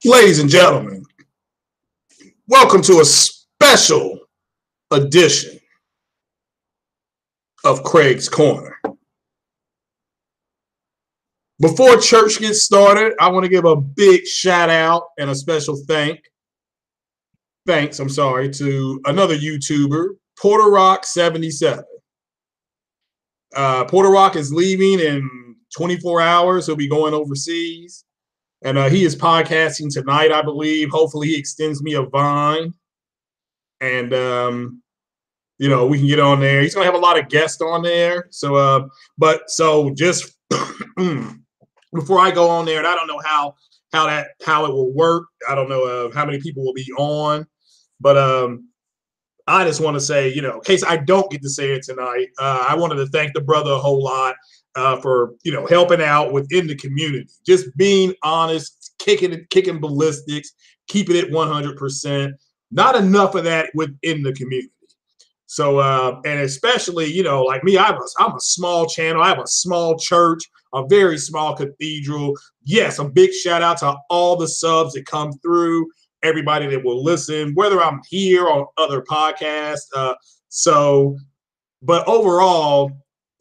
Ladies and gentlemen, welcome to a special edition of Craig's Corner. Before church gets started, I want to give a big shout out and a special thanks to another YouTuber, Porter Rock 77. Porter Rock is leaving in 24 hours. He'll be going overseas. And he is podcasting tonight, I believe. Hopefully he extends me a Vine. And, we can get on there. He's going to have a lot of guests on there. So, so just before I go on there, and I don't know how it will work. I don't know how many people will be on. But I just want to say, in case I don't get to say it tonight, I wanted to thank the brother a whole lot. For helping out within the community, just being honest, kicking ballistics, keeping it 100%. Not enough of that within the community. So, and especially, like me, I'm a small channel. I have a small church, a very small cathedral. Yes, a big shout out to all the subs that come through, everybody that will listen, whether I'm here or other podcasts. But overall.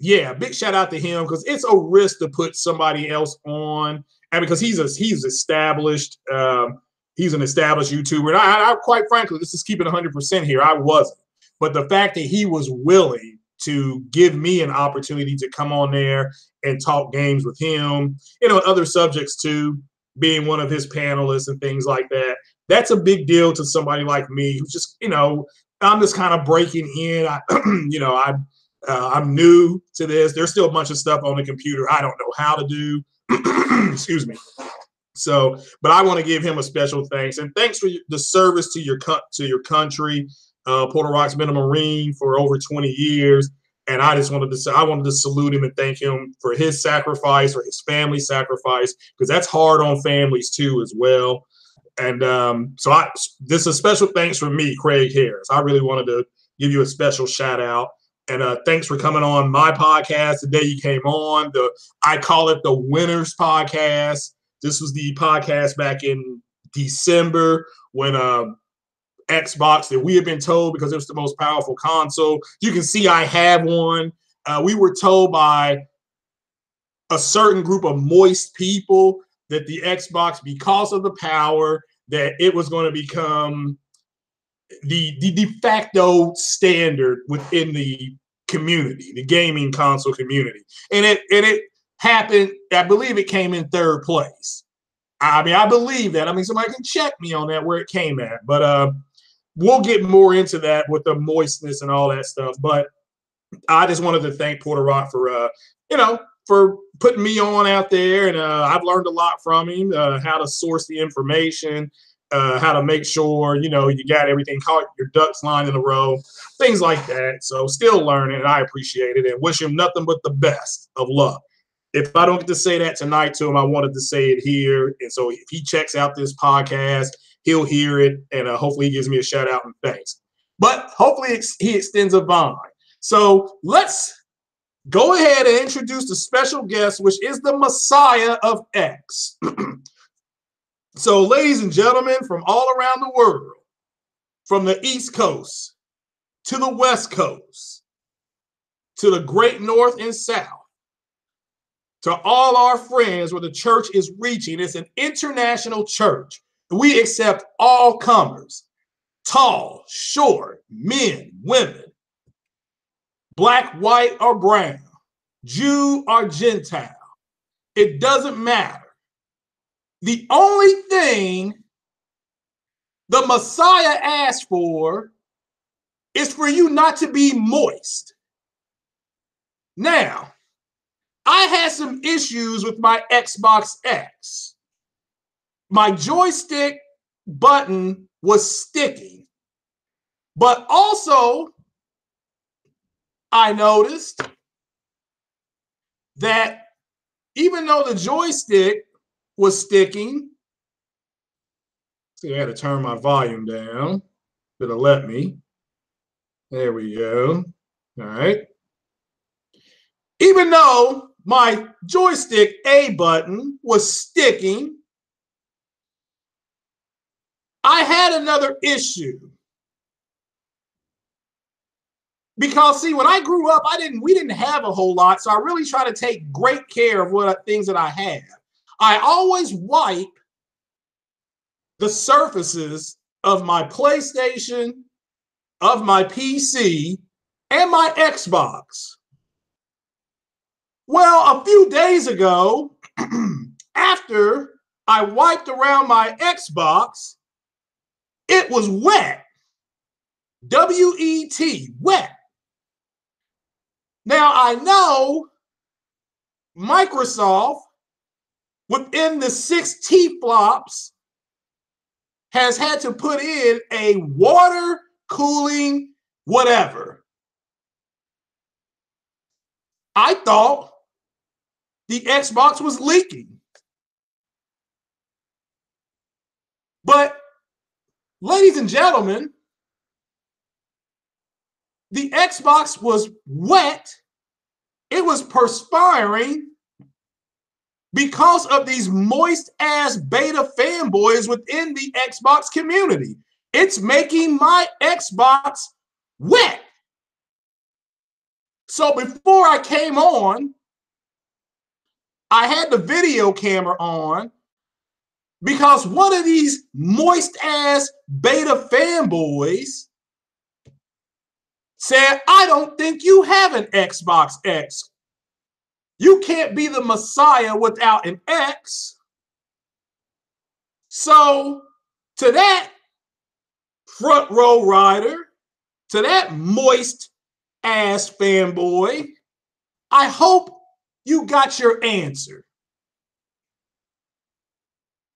Yeah, big shout out to him because it's a risk to put somebody else on, and because he's established, he's an established YouTuber. And I quite frankly, this is keeping 100% here. I wasn't, but the fact that he was willing to give me an opportunity to come on there and talk games with him, other subjects too, being one of his panelists and things like that. That's a big deal to somebody like me who's just, I'm just kind of breaking in. I'm new to this. There's still a bunch of stuff on the computer I don't know how to do. Excuse me. So, but I want to give him a special thanks and thanks for the service to your country. Porter Rock's been a Marine for over 20 years, and I just wanted to say I wanted to salute him and thank him for his sacrifice, or his family's sacrifice, because that's hard on families too as well. And this is a special thanks from me, Craig Harris. I really wanted to give you a special shout out. And thanks for coming on my podcast the day you came on. I call it the Winners Podcast. This was the podcast back in December when Xbox that we have been told because it was the most powerful console. You can see I have one. We were told by a certain group of moist people that the Xbox, because of the power, that it was going to become the de facto standard within the community, the gaming console community. And it happened. I believe it came in third place. I mean, I believe that. I mean, somebody can check me on that where it came at. But we'll get more into that with the moistness and all that stuff. But I just wanted to thank Porter Rock for for putting me on out there, and I've learned a lot from him, how to source the information, how to make sure, you got everything, caught your ducks lined in a row, things like that. So still learning, and I appreciate it and wish him nothing but the best of luck. If I don't get to say that tonight to him, I wanted to say it here. And so if he checks out this podcast, he'll hear it, and hopefully he gives me a shout out and thanks. But hopefully he extends a vine. So let's go ahead and introduce the special guest, which is the Messiah of X. So, ladies and gentlemen, from all around the world, from the East Coast to the West Coast, to the great North and South, to all our friends where the church is reaching, it's an international church. We accept all comers, tall, short, men, women, black, white, or brown, Jew or Gentile. It doesn't matter. The only thing the Messiah asked for is for you not to be moist. Now, I had some issues with my Xbox X. My joystick button was sticking, but also I noticed that even though the joystick was sticking, see, I had to turn my volume down. It'll let me. There we go. All right. Even though my joystick A button was sticking, I had another issue. Because see, when I grew up, we didn't have a whole lot, so I really try to take great care of things that I have. I always wipe the surfaces of my PlayStation, of my PC, and my Xbox. Well, a few days ago, after I wiped around my Xbox, it was wet. W-E-T, wet. Now, I know Microsoft, within the 6 T-flops, has had to put in a water cooling whatever. I thought the Xbox was leaking. But, ladies and gentlemen, the Xbox was wet. It was perspiring because of these moist-ass beta fanboys within the Xbox community. It's making my Xbox wet. So before I came on, I had the video camera on because one of these moist-ass beta fanboys said, I don't think you have an Xbox X. You can't be the Messiah without an X. So to that front row rider, to that moist ass fanboy, I hope you got your answer.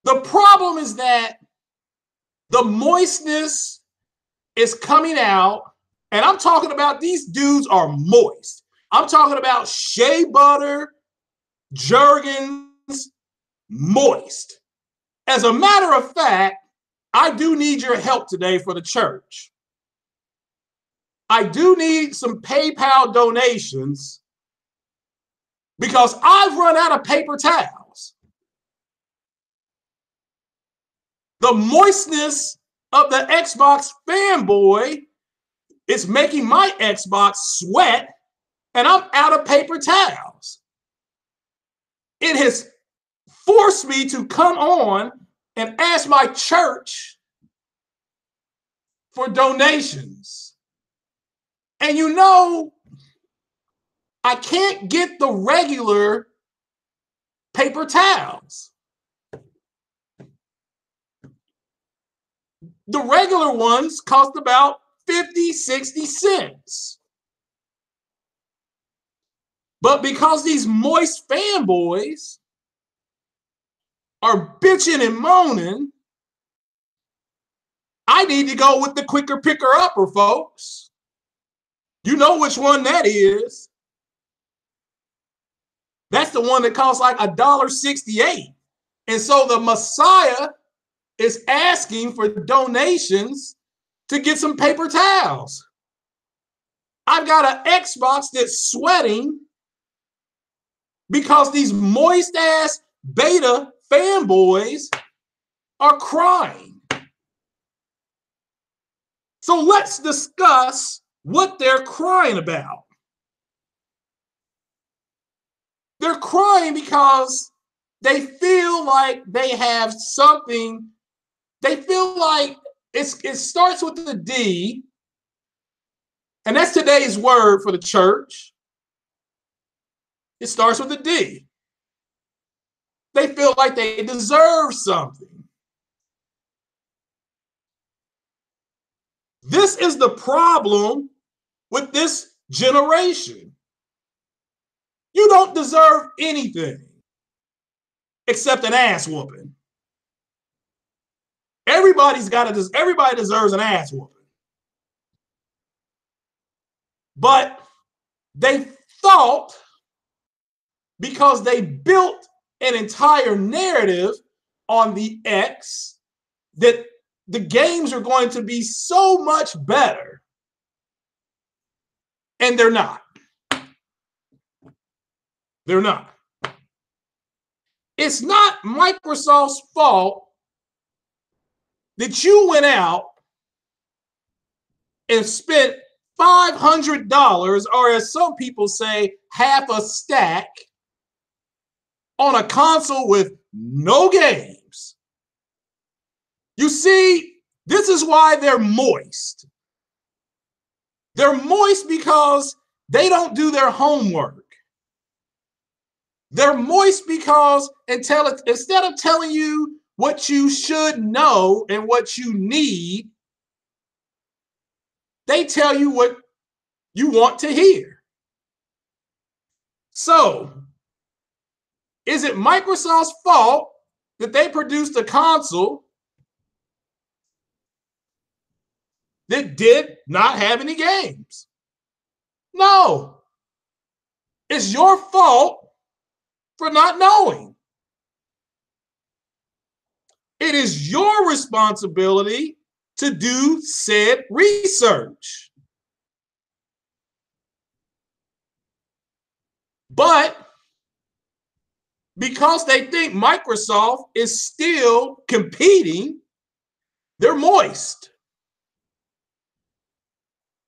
The problem is that the moistness is coming out. And I'm talking about these dudes are moist. I'm talking about shea butter, Jergens, moist. As a matter of fact, I do need your help today for the church. I do need some PayPal donations because I've run out of paper towels. The moistness of the Xbox fanboy is making my Xbox sweat, and I'm out of paper towels. It has forced me to come on and ask my church for donations. And you know, I can't get the regular paper towels. The regular ones cost about 50, 60 cents. But because these moist fanboys are bitching and moaning, I need to go with the quicker picker upper, folks. You know which one that is. That's the one that costs like $1.68. And so the Messiah is asking for donations to get some paper towels. I've got an Xbox that's sweating because these moist ass beta fanboys are crying. So let's discuss what they're crying about. They're crying because they feel like they have something. They feel like it starts with the D, and that's today's word for the church. It starts with a D. They feel like they deserve something. This is the problem with this generation. You don't deserve anything except an ass whooping. Everybody deserves an ass whooping. But they thought, because they built an entire narrative on the X, that the games are going to be so much better. And they're not. They're not. It's not Microsoft's fault that you went out and spent $500, or as some people say, half a stack, on a console with no games. You see, this is why they're moist. They're moist because they don't do their homework. They're moist because instead of telling you what you should know and what you need, they tell you what you want to hear. So, is it Microsoft's fault that they produced a console that did not have any games? No. It's your fault for not knowing. It is your responsibility to do said research. But because they think Microsoft is still competing, they're moist.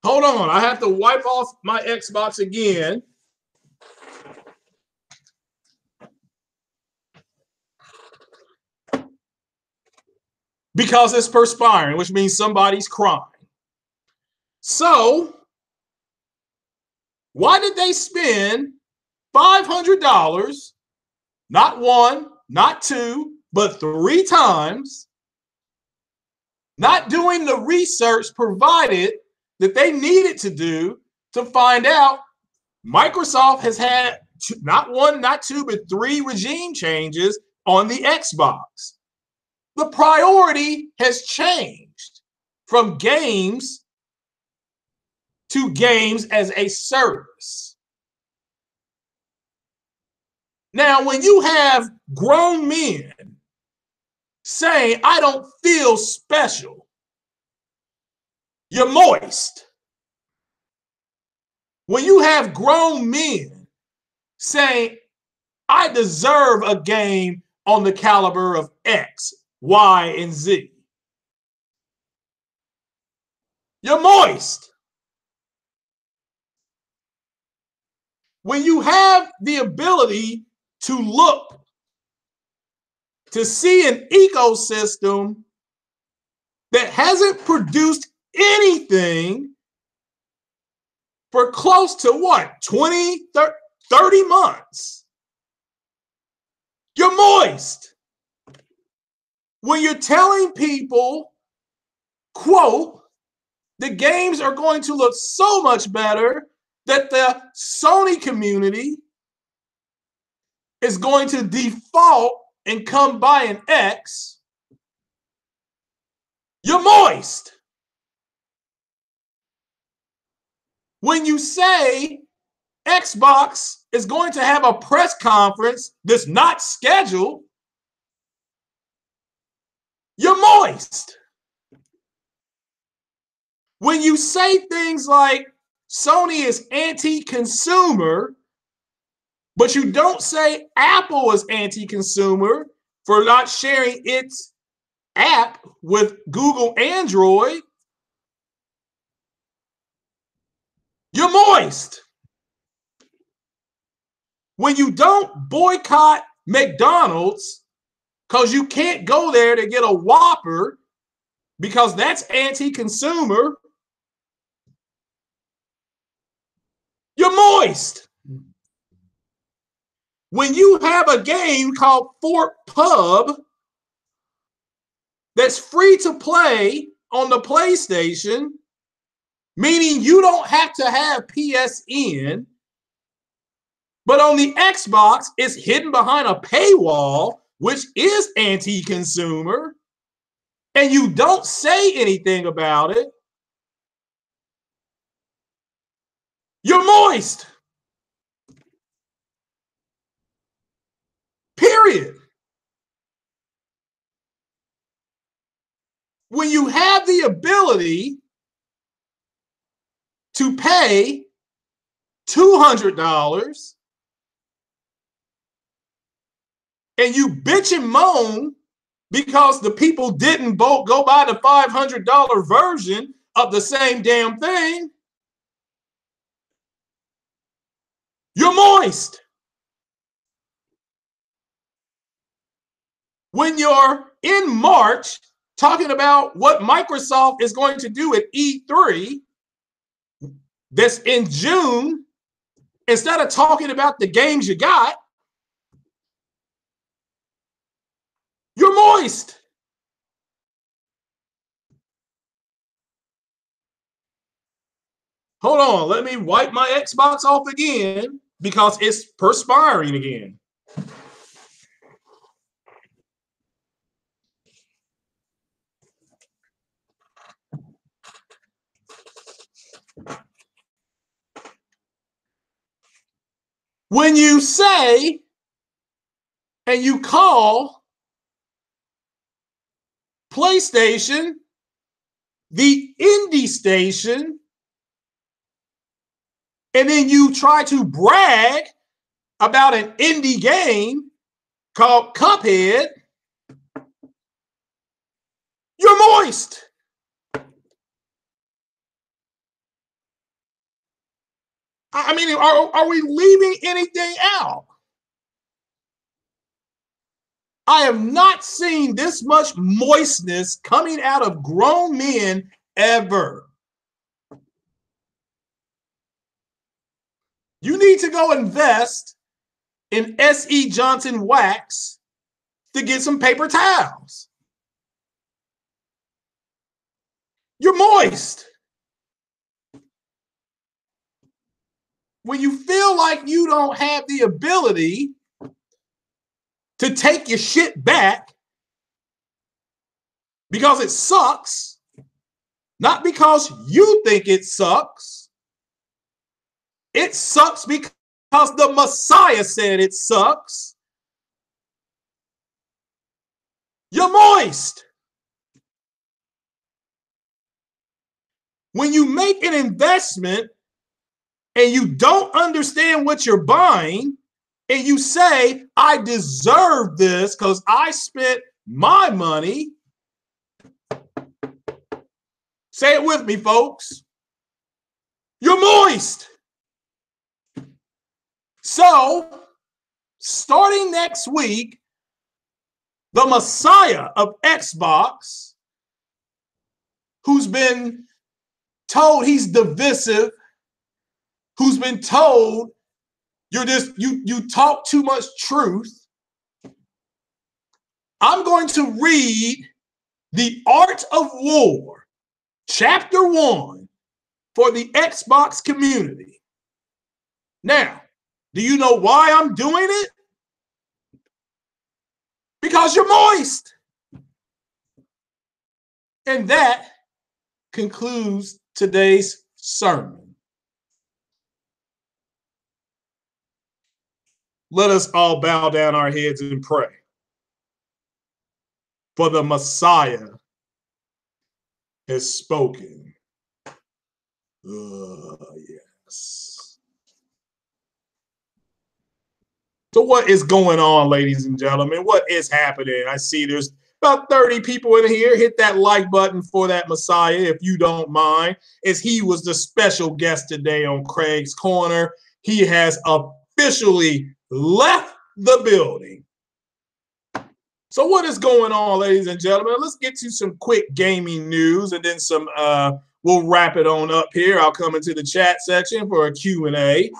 Hold on, I have to wipe off my Xbox again. Because it's perspiring, which means somebody's crying. So, why did they spend $500, not one, not two, but 3 times, not doing the research provided that they needed to do to find out Microsoft has had not one, not two, but 3 regime changes on the Xbox? The priority has changed from games to games as a service. Now, when you have grown men saying, I don't feel special, you're moist. When you have grown men saying, I deserve a game on the caliber of X, Y, and Z. You're moist. When you have the ability to look to see an ecosystem that hasn't produced anything for close to what, 20, 30 months, you're moist. When you're telling people, quote, the games are going to look so much better that the Sony community is going to default and come by an X, you're moist. When you say Xbox is going to have a press conference that's not scheduled, you're moist. When you say things like Sony is anti-consumer, but you don't say Apple is anti-consumer for not sharing its app with Google Android, you're moist. When you don't boycott McDonald's because you can't go there to get a Whopper because that's anti-consumer, you're moist. When you have a game called Fort Pub that's free to play on the PlayStation, meaning you don't have to have PSN, but on the Xbox, it's hidden behind a paywall, which is anti-consumer, and you don't say anything about it, you're moist. Period. When you have the ability to pay $200 and you bitch and moan because the people didn't go buy the $500 version of the same damn thing, you're moist. When you're in March talking about what Microsoft is going to do at E3 that's in June, instead of talking about the games you got, you're moist. Hold on, let me wipe my Xbox off again because it's perspiring again. When you say and you call PlayStation the indie station, and then you try to brag about an indie game called Cuphead, you're moist. I mean, are we leaving anything out? I have not seen this much moistness coming out of grown men ever. You need to go invest in S.E. Johnson wax to get some paper towels. You're moist. When you feel like you don't have the ability to take your shit back because it sucks, not because you think it sucks because the Messiah said it sucks, you're moist. When you make an investment and you don't understand what you're buying, and you say, I deserve this because I spent my money. Say it with me, folks. You're moist. So, starting next week, the Messiah of Xbox, who's been told he's divisive, who's been told you talk too much truth, I'm going to read The Art of War, Chapter 1, for the Xbox community. Now, do you know why I'm doing it? Because you're moist. And that concludes today's sermon. Let us all bow down our heads and pray. For the Messiah has spoken. Yes. So what is going on, ladies and gentlemen? What is happening? I see there's about 30 people in here. Hit that like button for that Messiah, if you don't mind, as he was the special guest today on Craig's Corner. He has officially left the building. So what is going on, ladies and gentlemen? Let's get to some quick gaming news, and then some. We'll wrap it on up here. I'll come into the chat section for a Q&A.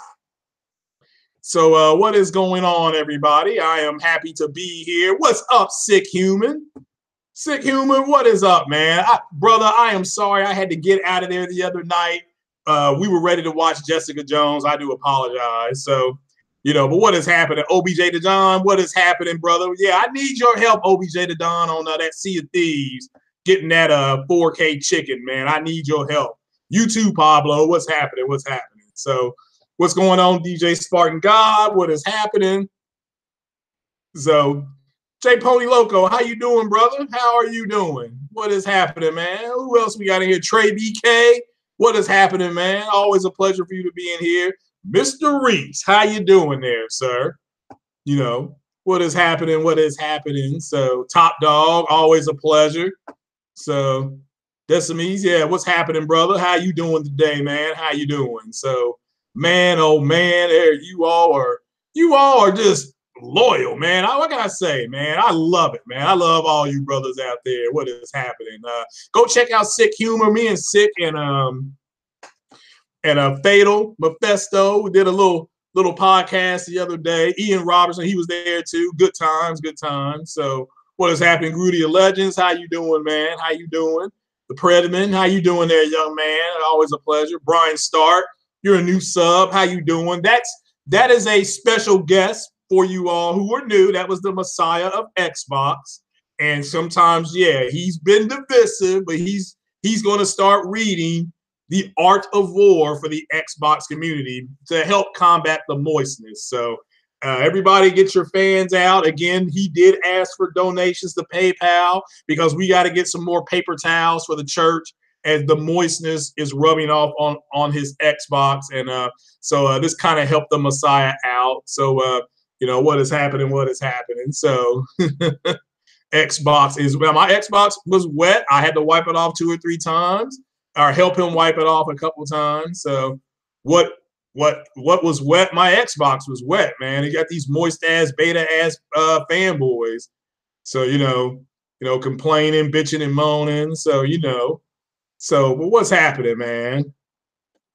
So what is going on, everybody? I am happy to be here. What's up, Sick Human? Sick Human, what is up, man? Brother, I am sorry I had to get out of there the other night. We were ready to watch Jessica Jones. I do apologize. So, but what is happening? OBJ to John, what is happening, brother? Yeah, I need your help, OBJ to Don, on that Sea of Thieves, getting that 4K chicken, man. I need your help. You too, Pablo. What's happening? What's happening? So, what's going on, DJ Spartan God? What is happening? So, J Pony Loco, how you doing, brother? How are you doing? What is happening, man? Who else we got in here? Trey BK, what is happening, man? Always a pleasure for you to be in here. Mr. Reese, how you doing there, sir? What is happening? What is happening? So, Top Dog, always a pleasure. So, Decimes, yeah, what's happening, brother? How you doing today, man? How you doing? So, man, oh man, there you all are just loyal, man. What can I say, man? I love it, man. I love all you brothers out there. What is happening? Go check out Sick Humor. Me and Sick and Fatal Mephisto. We did a little podcast the other day. Ian Robertson, he was there too. Good times, good times. So what is happening? Grudy of Legends, how you doing, man? How you doing? The Predaman, how you doing there, young man? Always a pleasure. Brian Stark, you're a new sub. How you doing? That is a special guest for you all who are new. That was the Messiah of Xbox. And sometimes, yeah, he's been divisive, but he's going to start reading The Art of War for the Xbox community to help combat the moistness. So everybody get your fans out. Again, he did ask for donations to PayPal because we got to get some more paper towels for the church as the moistness is rubbing off on his Xbox. And so this kind of helped the Messiah out. So, what is happening? What is happening? So my Xbox was wet. I had to wipe it off 2 or 3 times or help him wipe it off a couple times. So what was wet? My Xbox was wet, man. He got these moist ass, beta ass fanboys. So, complaining, bitching and moaning. So, but what's happening, man?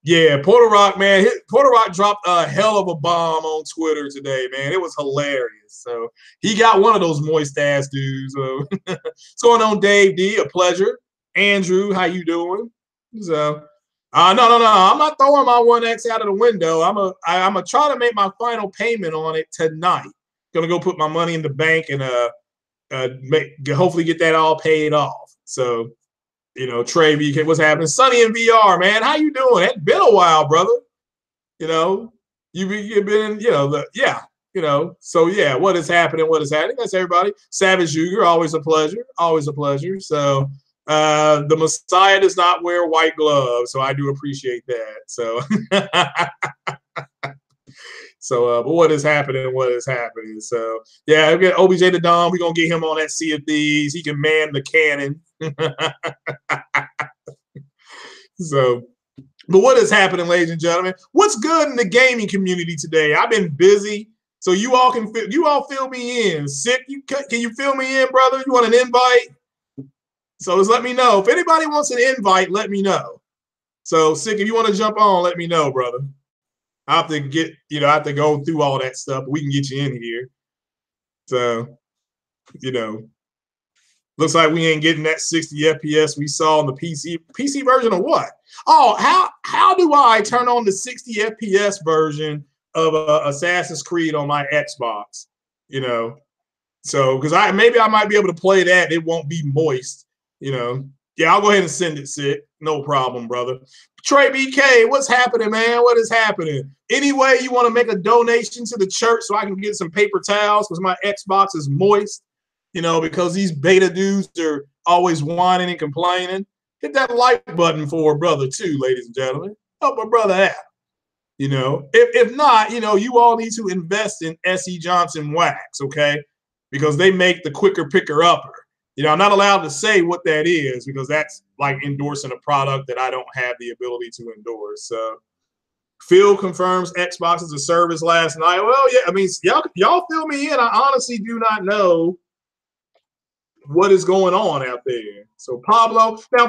Yeah, Porter Rock, man. Porter Rock dropped a hell of a bomb on Twitter today, man. It was hilarious. So he got one of those moist ass dudes. So what's going on, Dave D? A pleasure. Andrew, how you doing? So no. I'm not throwing my 1X out of the window. I'm gonna try to make my final payment on it tonight. Gonna go put my money in the bank and hopefully get that all paid off. So. Trey BK, what's happening? Sonny in VR, man. How you doing? It's been a while, brother. You've been, So yeah, what is happening? What is happening? That's everybody. Savage Uger, always a pleasure. Always a pleasure. So the Messiah does not wear white gloves, so I do appreciate that. So So, but what is happening? What is happening? So, yeah, we got OBJ the Dom. We're gonna get him on that Sea of Thieves. He can man the cannon. So, but what is happening, ladies and gentlemen? What's good in the gaming community today? I've been busy, so you all fill me in. Sick, can you fill me in, brother? You want an invite? So just let me know. If anybody wants an invite, let me know. So Sick, if you want to jump on, let me know, brother. I have to go through all that stuff. We can get you in here. So, looks like we ain't getting that 60 FPS we saw on the PC version of what? Oh, how do I turn on the 60 FPS version of Assassin's Creed on my Xbox? So because I might be able to play that. It won't be moist. Yeah, I'll go ahead and send it, Sid. No problem, brother. Trey BK, what's happening, man? What is happening? Anyway, you want to make a donation to the church so I can get some paper towels because my Xbox is moist, because these beta dudes are always whining and complaining. Hit that like button for a brother too, ladies and gentlemen. Help a brother out. If not, you all need to invest in S.E. Johnson wax, okay? Because they make the quicker picker upper. I'm not allowed to say what that is because that's like endorsing a product that I don't have the ability to endorse. So Phil confirms Xbox as a service last night. Well, yeah, I mean, y'all fill me in. I honestly do not know what is going on out there. So Pablo, I'm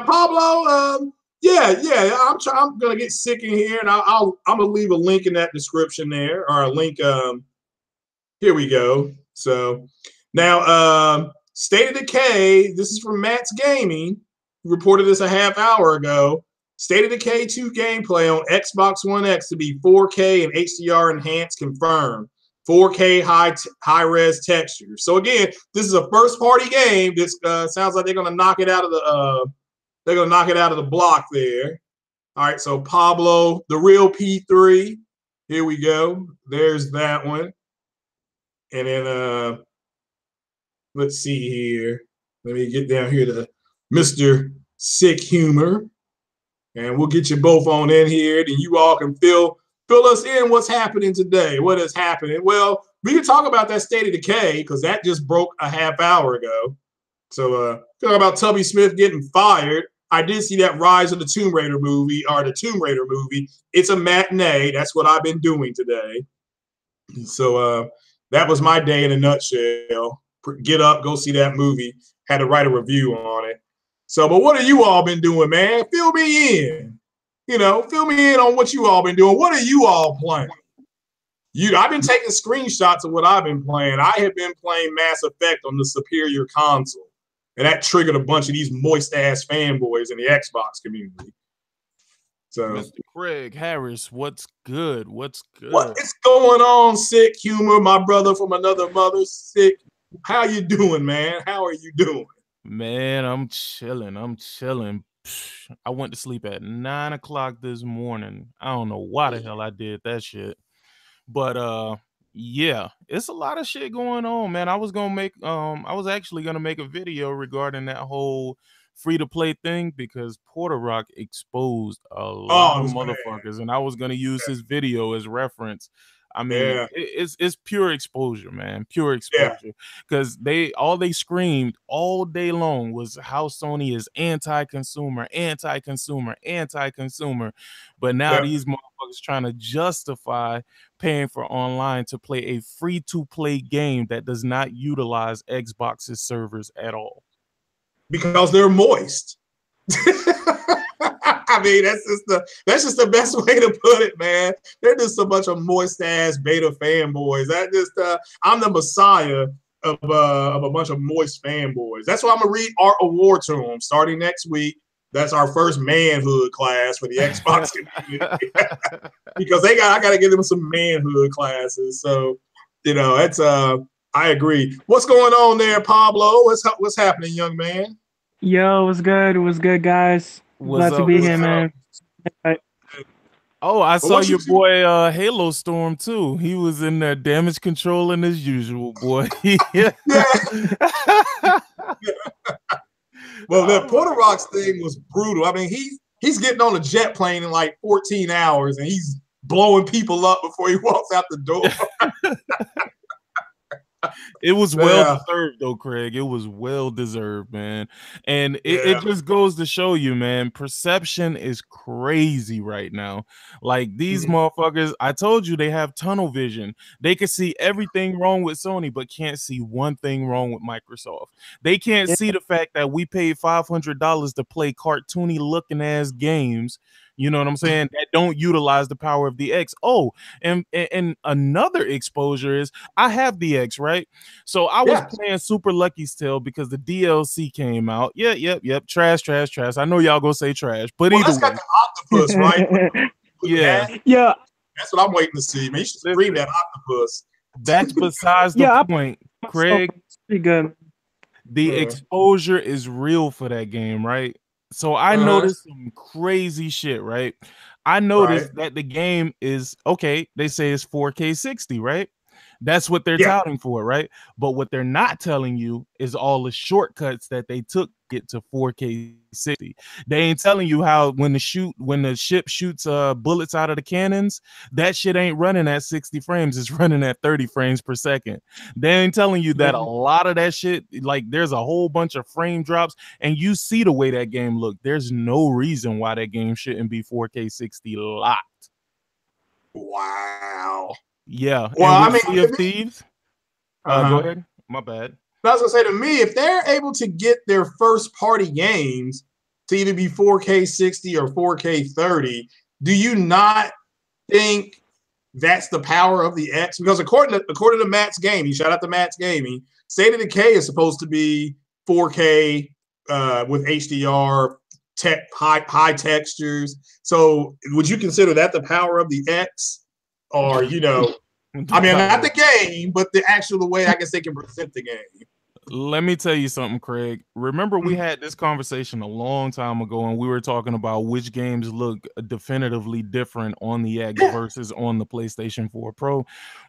gonna get Sick in here, and I'm gonna leave a link in that description there, or a link. Here we go. So now, State of Decay. This is from Matt's Gaming. He reported this a half hour ago. State of Decay 2 gameplay on Xbox One X to be 4K and HDR enhanced confirmed. 4K high res texture. So again, this is a first party game. This sounds like they're gonna knock it out of the block there. All right, so Pablo, the real P3. Here we go. There's that one. And then let's see here. Let me get down here to Mr. Sick Humor. And we'll get you both on in here. Then you all can fill us in what's happening today. What is happening? Well, we can talk about that State of Decay because that just broke a half hour ago. So talk about Tubby Smith getting fired. I did see that Rise of the Tomb Raider movie, or the Tomb Raider movie. It's a matinee. That's what I've been doing today. So that was my day in a nutshell. Get up, go see that movie. Had to write a review on it. So, but what have you all been doing, man? Fill me in. Fill me in on what you all been doing. What are you all playing? I've been taking screenshots of what I've been playing. I have been playing Mass Effect on the superior console. And that triggered a bunch of these moist-ass fanboys in the Xbox community. So, Mr. Craig Harris, what's good? What's good? What is going on, Sick Humor, my brother from another mother? Sick. How you doing, man? How are you doing? Man, I'm chilling. I went to sleep at 9 o'clock this morning. I don't know why the hell I did that shit. But yeah, it's a lot of shit going on, man. I was actually gonna make a video regarding that whole free-to-play thing because Porter Rock exposed a lot of motherfuckers, and I was gonna use his video as reference. I mean, it's pure exposure, man. Pure exposure. Because all they screamed all day long was how Sony is anti-consumer. But now these motherfuckers trying to justify paying for online to play a free-to-play game that does not utilize Xbox's servers at all. Because they're moist. I mean, that's just the best way to put it, man. They're just a bunch of moist ass beta fanboys. I'm the messiah of a bunch of moist fanboys. That's why I'm gonna read Art of War to them starting next week. That's our first manhood class for the Xbox community. Because I gotta give them some manhood classes. So, that's I agree. What's going on there, Pablo? What's happening, young man? Yo, what's good? What's good, guys? Glad to be here, man. Oh, I saw your boy Halo Storm too. He was in there damage controlling as usual, boy. Yeah. Well, that Porter Rocks thing was brutal. I mean, he's getting on a jet plane in like 14 hours, and he's blowing people up before he walks out the door. It was well deserved, though, Craig. It was well deserved, man. And it just goes to show you, man, perception is crazy right now. Like these motherfuckers, I told you they have tunnel vision. They can see everything wrong with Sony, but can't see one thing wrong with Microsoft. They can't see the fact that we paid $500 to play cartoony looking ass games. You know what I'm saying? That don't utilize the power of the X. Oh, and another exposure is I have the X, right? So I was playing Super Lucky's Tale because the DLC came out. Yep. Trash. I know y'all gonna say trash, but either way. Got the octopus, right? Yeah. That's what I'm waiting to see. Man, you should scream that octopus. That's besides the point, Craig. Pretty good. The exposure is real for that game, right? So I noticed some crazy shit, right? I noticed that the game is okay. They say it's 4K 60, right? That's what they're touting for, right? But what they're not telling you is all the shortcuts that they took to get to 4K 60. They ain't telling you how when the ship shoots bullets out of the cannons, that shit ain't running at 60 frames. It's running at 30 frames per second. They ain't telling you that a lot of that shit, like there's a whole bunch of frame drops, and you see the way that game look. There's no reason why that game shouldn't be 4K 60 locked. Wow. Yeah. Well, I mean, Sea of Thieves. Go ahead. My bad. I was gonna say, to me, if they're able to get their first party games to either be 4K 60 or 4K 30, do you not think that's the power of the X? Because according to Matt's Gaming, shout out to Matt's Gaming, State of Decay is supposed to be 4K with HDR, high textures. So would you consider that the power of the X? Or, I mean, not the game, but the way I guess they can present the game. Let me tell you something, Craig. Remember we had this conversation a long time ago, and we were talking about which games look definitively different on the X versus on the PlayStation 4 Pro.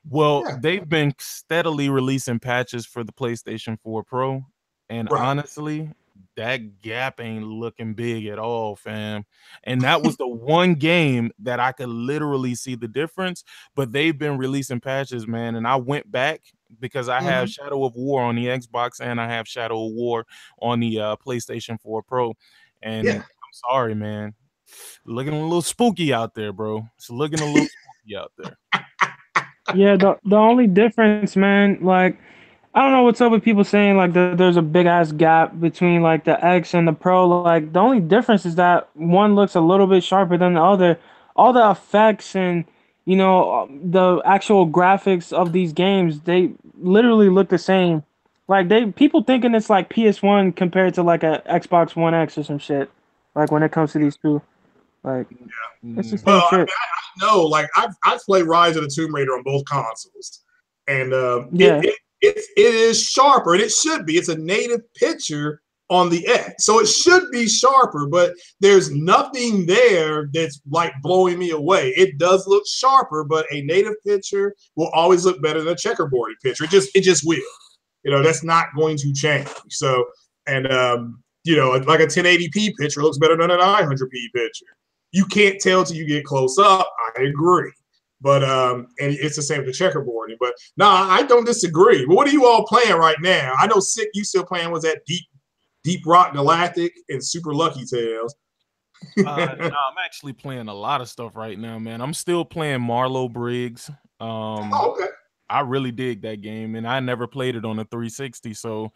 Well, they've been steadily releasing patches for the PlayStation 4 Pro, and honestly, that gap ain't looking big at all, fam. And that was the one game that I could literally see the difference. But they've been releasing patches, man. And I went back because I have Shadow of War on the Xbox and I have Shadow of War on the PlayStation 4 Pro. And I'm sorry, man. Looking a little spooky out there, bro. It's looking a little spooky out there. Yeah, the only difference, man, like, I don't know what's up with people saying like there's a big ass gap between like the X and the Pro. Like the only difference is that one looks a little bit sharper than the other. All the effects and the actual graphics of these games, they literally look the same. Like people thinking it's like PS1 compared to like a Xbox One X or some shit. Like when it comes to these two, like it's the same shit. I mean, I know, like I've played Rise of the Tomb Raider on both consoles, and it is sharper, and it should be. It's a native picture on the X, so it should be sharper, but there's nothing there that's like blowing me away. It does look sharper, but a native picture will always look better than a checkerboarded picture. It just will. That's not going to change. So, and like a 1080p picture looks better than a 900p picture. You can't tell till you get close up. I agree. But and it's the same with the checkerboarding. But no, I don't disagree. But what are you all playing right now? I know Sick, you still playing was that Deep Rock Galactic and Super Lucky Tales. No, I'm actually playing a lot of stuff right now, man. I'm still playing Marlowe Briggs. Okay. I really dig that game, and I never played it on a 360. So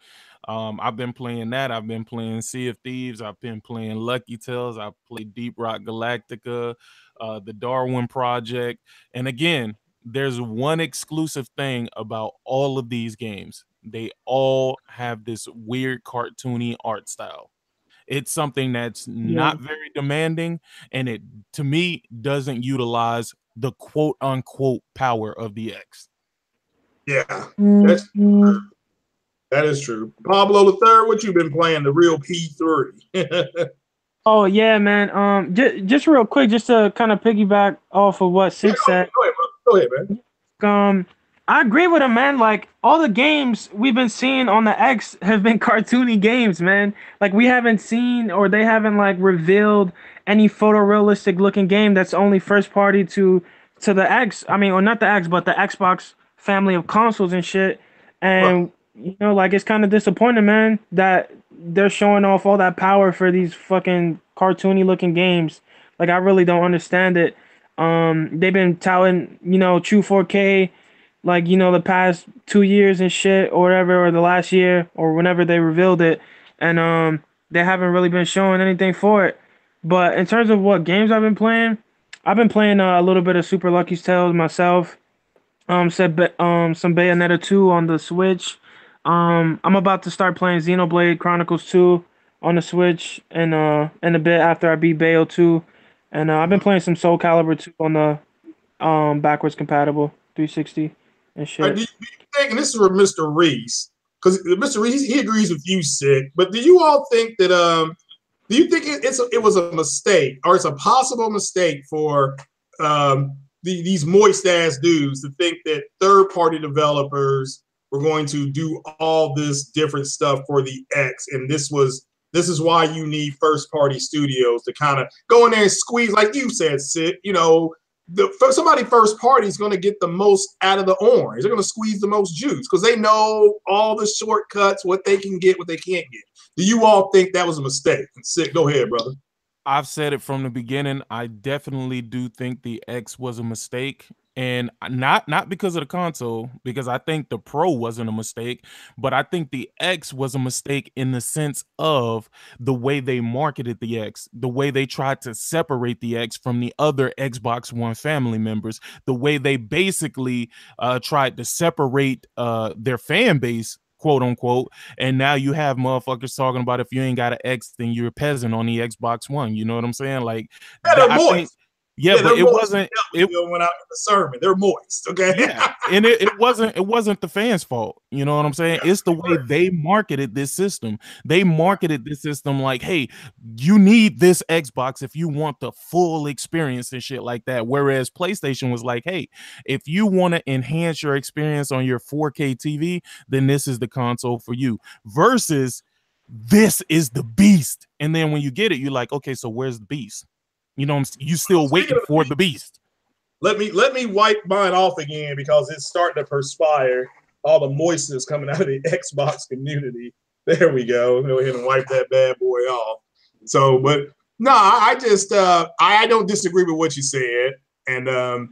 I've been playing that. I've been playing Sea of Thieves. I've been playing Lucky Tales. I've played Deep Rock Galactica, the Darwin Project. And again, there's one exclusive thing about all of these games. They all have this weird cartoony art style. It's something that's not very demanding, and it, to me, doesn't utilize the quote unquote power of the X. Yeah, that's true. That is true. Pablo the Third, what you been playing? The real P3. Oh yeah, man. Just real quick, just to kind of piggyback off of what Six said. Go ahead, man. I agree with him, man. Like all the games we've been seeing on the X have been cartoony games, man. Like we haven't seen, or they haven't like revealed any photorealistic looking game that's only first party to to the X. I mean, or not the X, but the Xbox family of consoles and shit. And you know, like it's kind of disappointing, man, that they're showing off all that power for these fucking cartoony looking games. Like I really don't understand it. They've been touting, you know, true 4K, like you know, the past 2 years and shit, or whatever, or the last year, or whenever they revealed it, and they haven't really been showing anything for it. But in terms of what games I've been playing a little bit of Super Lucky's Tales myself. Some Bayonetta 2 on the Switch. I'm about to start playing Xenoblade Chronicles 2 on the Switch in a bit after I beat Bayo 2. And I've been playing some Soul Calibur 2 on the backwards compatible 360 and shit. Do you think, and this is for Mr. Reese, because Mr. Reese, he agrees with you, Sick, but do you all think that do you think it was a mistake, or it's a possible mistake for these moist ass dudes to think that third-party developers were going to do all this different stuff for the X, and this is why you need first-party studios to kind of go in there and squeeze, like you said, Sid. You know, somebody first party is going to get the most out of the orange. They're going to squeeze the most juice because they know all the shortcuts, what they can get, what they can't get. Do you all think that was a mistake? Sid, go ahead, brother. I've said it from the beginning. I definitely do think the X was a mistake, and not because of the console, because I think the Pro wasn't a mistake, but I think the X was a mistake in the sense of the way they marketed the X, the way they tried to separate the X from the other Xbox One family members, the way they basically tried to separate their fan base, quote unquote, and now you have motherfuckers talking about if you ain't got an X, then you're a peasant on the Xbox One. You know what I'm saying? Like, they're moist. But it wasn't. It went out in the sermon. They're moist, okay? Yeah, and it wasn't the fans' fault. You know what I'm saying? It's the way they marketed this system. They marketed this system like, hey, you need this Xbox if you want the full experience and shit like that. Whereas PlayStation was like, hey, if you want to enhance your experience on your 4K TV, then this is the console for you. Versus this is the beast. And then when you get it, you're like, okay, so where's the beast? You know, you still waiting for the beast. Let me wipe mine off again because it's starting to perspire. All the moistness coming out of the Xbox community. There we go. Go ahead and wipe that bad boy off. So, but no, I just I don't disagree with what you said. And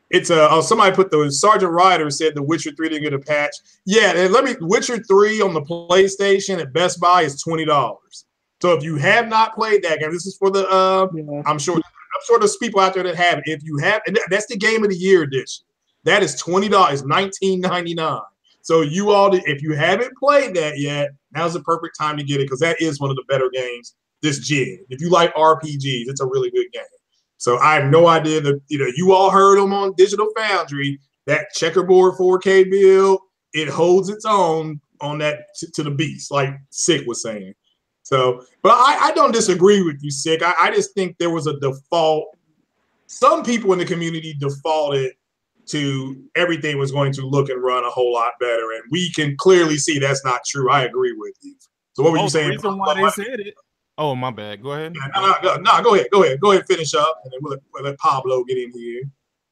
it's somebody put the Sergeant Ryder said the Witcher 3 didn't get a patch. Yeah, and Witcher 3 on the PlayStation at Best Buy is $20. So if you have not played that game, this is for the I'm sure there's people out there that have it. If you have, and that's the Game of the Year edition. That is $20, $19.99. So you all, if you haven't played that yet, now's the perfect time to get it because that is one of the better games this gen. If you like RPGs, it's a really good game. So I have no idea that you all heard them on Digital Foundry. That checkerboard 4K build, it holds its own on that to the beast, like Sick was saying. So, but I don't disagree with you, Sick. I just think there was a default. Some people in the community defaulted to everything was going to look and run a whole lot better, and we can clearly see that's not true. I agree with you. So, what were you saying? The reason why they said it. Oh, my bad. Go ahead. No, go ahead. Go ahead. Finish up, and then we'll let Pablo get in here.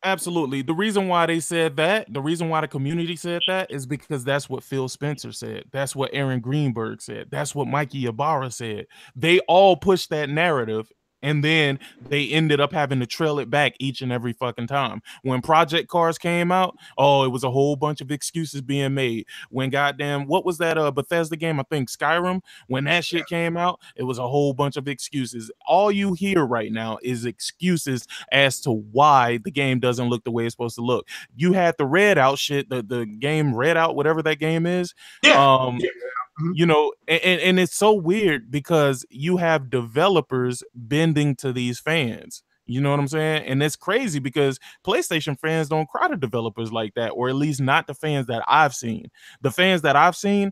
Absolutely. The reason why they said that, the reason why the community said that is because that's what Phil Spencer said. That's what Aaron Greenberg said. That's what Mikey Ibarra said. They all pushed that narrative. And then they ended up having to trail it back each and every fucking time. When Project Cars came out, it was a whole bunch of excuses being made. When goddamn, what was that Bethesda game? I think Skyrim. When that shit came out, it was a whole bunch of excuses. All you hear right now is excuses as to why the game doesn't look the way it's supposed to look. You had the Red Out shit, the game Red Out, whatever that game is. Yeah. You know, and it's so weird because you have developers bending to these fans. You know what I'm saying? And it's crazy because PlayStation fans don't cry to developers like that, or at least not the fans that I've seen. The fans that I've seen,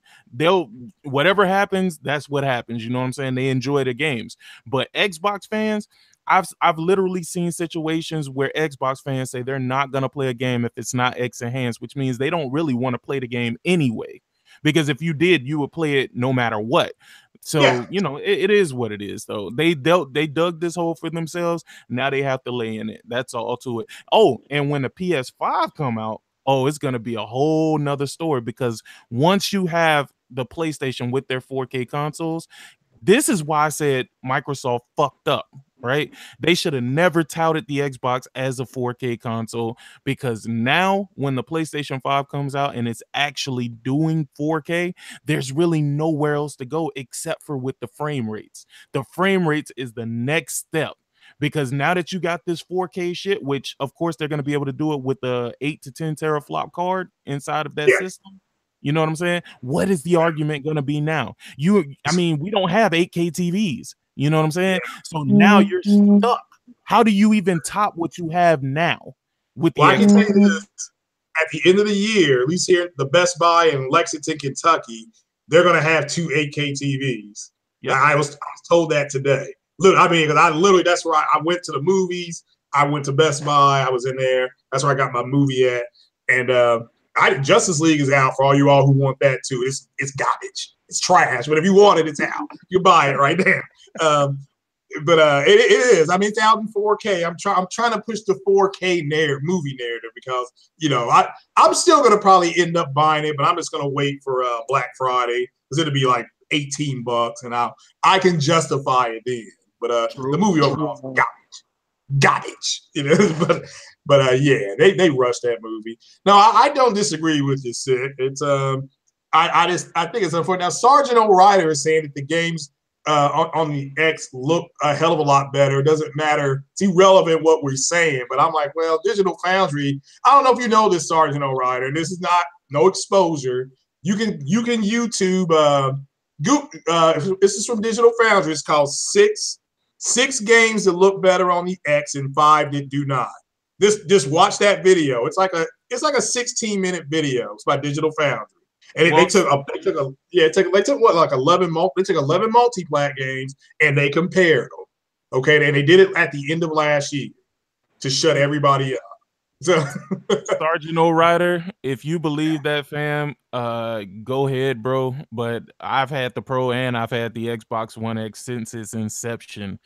whatever happens, that's what happens. You know what I'm saying? They enjoy the games. But Xbox fans, I've literally seen situations where Xbox fans say they're not going to play a game if it's not X enhanced, which means they don't really want to play the game anyway. Because if you did, you would play it no matter what. So, you know, it is what it is, though. They dug this hole for themselves. Now they have to lay in it. That's all to it. Oh, and when the PS5 come out, oh, it's gonna be a whole nother story, because once you have the PlayStation with their 4K consoles, this is why I said Microsoft fucked up, right? They should have never touted the Xbox as a 4K console, because now when the PlayStation 5 comes out and it's actually doing 4K, there's really nowhere else to go except for with the frame rates. The frame rates is the next step. Because now that you got this 4K shit, which of course they're going to be able to do it with the 8 to 10 teraflop card inside of that system. You know what I'm saying? What is the argument going to be now? I mean, we don't have 8K TVs. You know what I'm saying? So now you're stuck. How do you even top what you have now with the I can tell you this. At the end of the year, at least here at the Best Buy in Lexington, Kentucky, they're going to have 2 8K TVs. Yep. I was told that today. Look, I mean, because I literally, that's where I went to the movies. I went to Best Buy. I was in there. That's where I got my movie at. And Justice League is out for all you all who want that too. It's garbage. It's trash. But if you want it, it's out. You buy it right now. But it is. I mean, it's out in 4K. I'm trying to push the 4K movie narrative, because I'm still gonna probably end up buying it, but I'm just gonna wait for Black Friday, because it'll be like $18, and I can justify it then. But the movie overall is garbage. But yeah, they rushed that movie. No, I don't disagree with you, Sid. It's I think it's unfortunate. Now, Sergeant O'Reilly is saying that the games on the X look a hell of a lot better. It doesn't matter. It's irrelevant what we're saying. But I'm like, well, Digital Foundry, I don't know if you know this, Sergeant O'Reilly. This is no exposure. You can YouTube this is from Digital Foundry. It's called six games that look better on the X and 5 that do not. Just watch that video. It's like a 16-minute video. It's by Digital Foundry. And they took 11 multi-plat games, and they compared them. Okay, and they did it at the end of last year to shut everybody up. So Sergeant O'Rider, if you believe that, fam, go ahead, bro. But I've had the Pro and I've had the Xbox One X since its inception.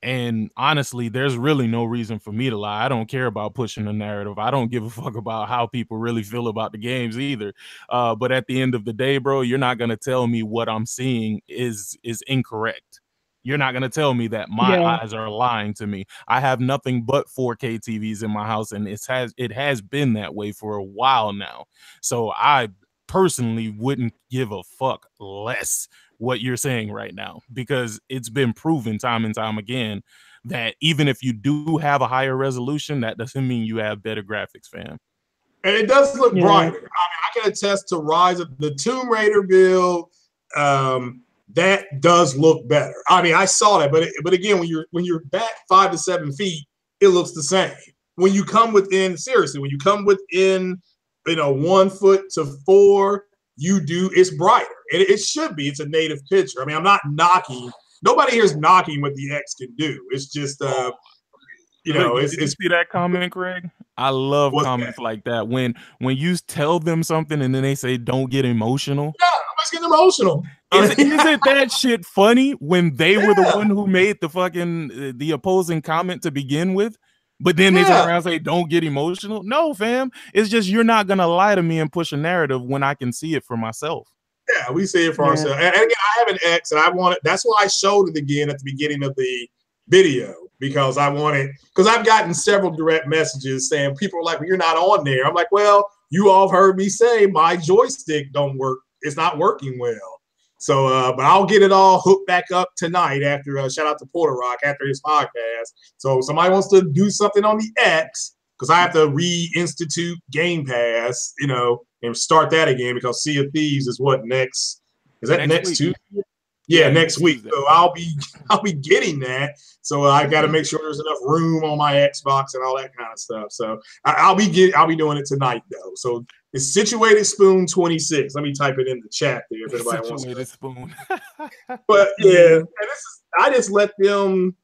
And honestly, there's really no reason for me to lie. I don't care about pushing the narrative. I don't give a fuck about how people really feel about the games either. But at the end of the day, bro, you're not going to tell me what I'm seeing is incorrect. You're not going to tell me that my eyes are lying to me. I have nothing but 4K TVs in my house, and it has been that way for a while now. So I personally wouldn't give a fuck less what you're saying right now, because it's been proven time and time again that even if you do have a higher resolution, that doesn't mean you have better graphics, fam. And it does look brighter. I mean, I can attest to Rise of the Tomb Raider build. That does look better. I mean, I saw that, but again, when you're back 5 to 7 feet, it looks the same. When you come within 1 foot to 4, it's brighter. It should be. It's a native picture. I mean, I'm not knocking. Nobody here is knocking what the X can do. It's just, did you see that comment, Craig? I love comments like that. When you tell them something and then they say, "Don't get emotional." Yeah, I'm getting emotional. Isn't that shit funny when they were the one who made the opposing comment to begin with? But then they turn around and say, "Don't get emotional." No, fam. It's just you're not gonna lie to me and push a narrative when I can see it for myself. Yeah, we see it for ourselves. And again, I have an X, and that's why I showed it again at the beginning of the video, because I've gotten several direct messages saying, people are like, "Well, you're not on there." I'm like, well, you all have heard me say my joystick don't work. It's not working well. So, but I'll get it all hooked back up tonight after, shout out to Porter Rock after his podcast. So if somebody wants to do something on the X, because I have to reinstitute Game Pass, and start that again, because Sea of Thieves is what next? Is that next Tuesday? Yeah, next week. So I'll be getting that. So I got to make sure there's enough room on my Xbox and all that kind of stuff. So I'll be doing it tonight though. So it's Situated Spoon 26. Let me type it in the chat there if anybody wants to. Spoon. But yeah, and I just let them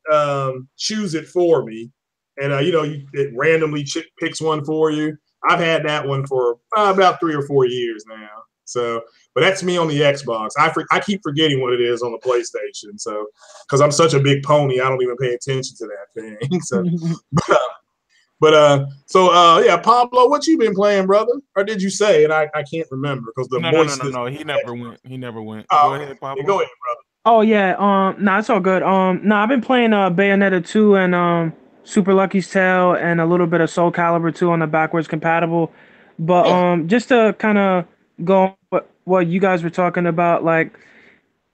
choose it for me, and it randomly picks one for you. I've had that one for about 3 or 4 years now. So, but that's me on the Xbox. I keep forgetting what it is on the PlayStation. So, because I'm such a big pony, I don't even pay attention to that thing. So, yeah, Pablo, what you been playing, brother? Or did you say? And I can't remember because the moistness. No. He never went. He never went. Oh, Go ahead, Pablo. Yeah, go ahead, brother. Oh yeah, nah, it's all good. Nah, I've been playing Bayonetta 2 and Super Lucky's Tale and a little bit of Soul Calibur 2 on the backwards compatible. But Yeah. just to kind of go on what you guys were talking about, like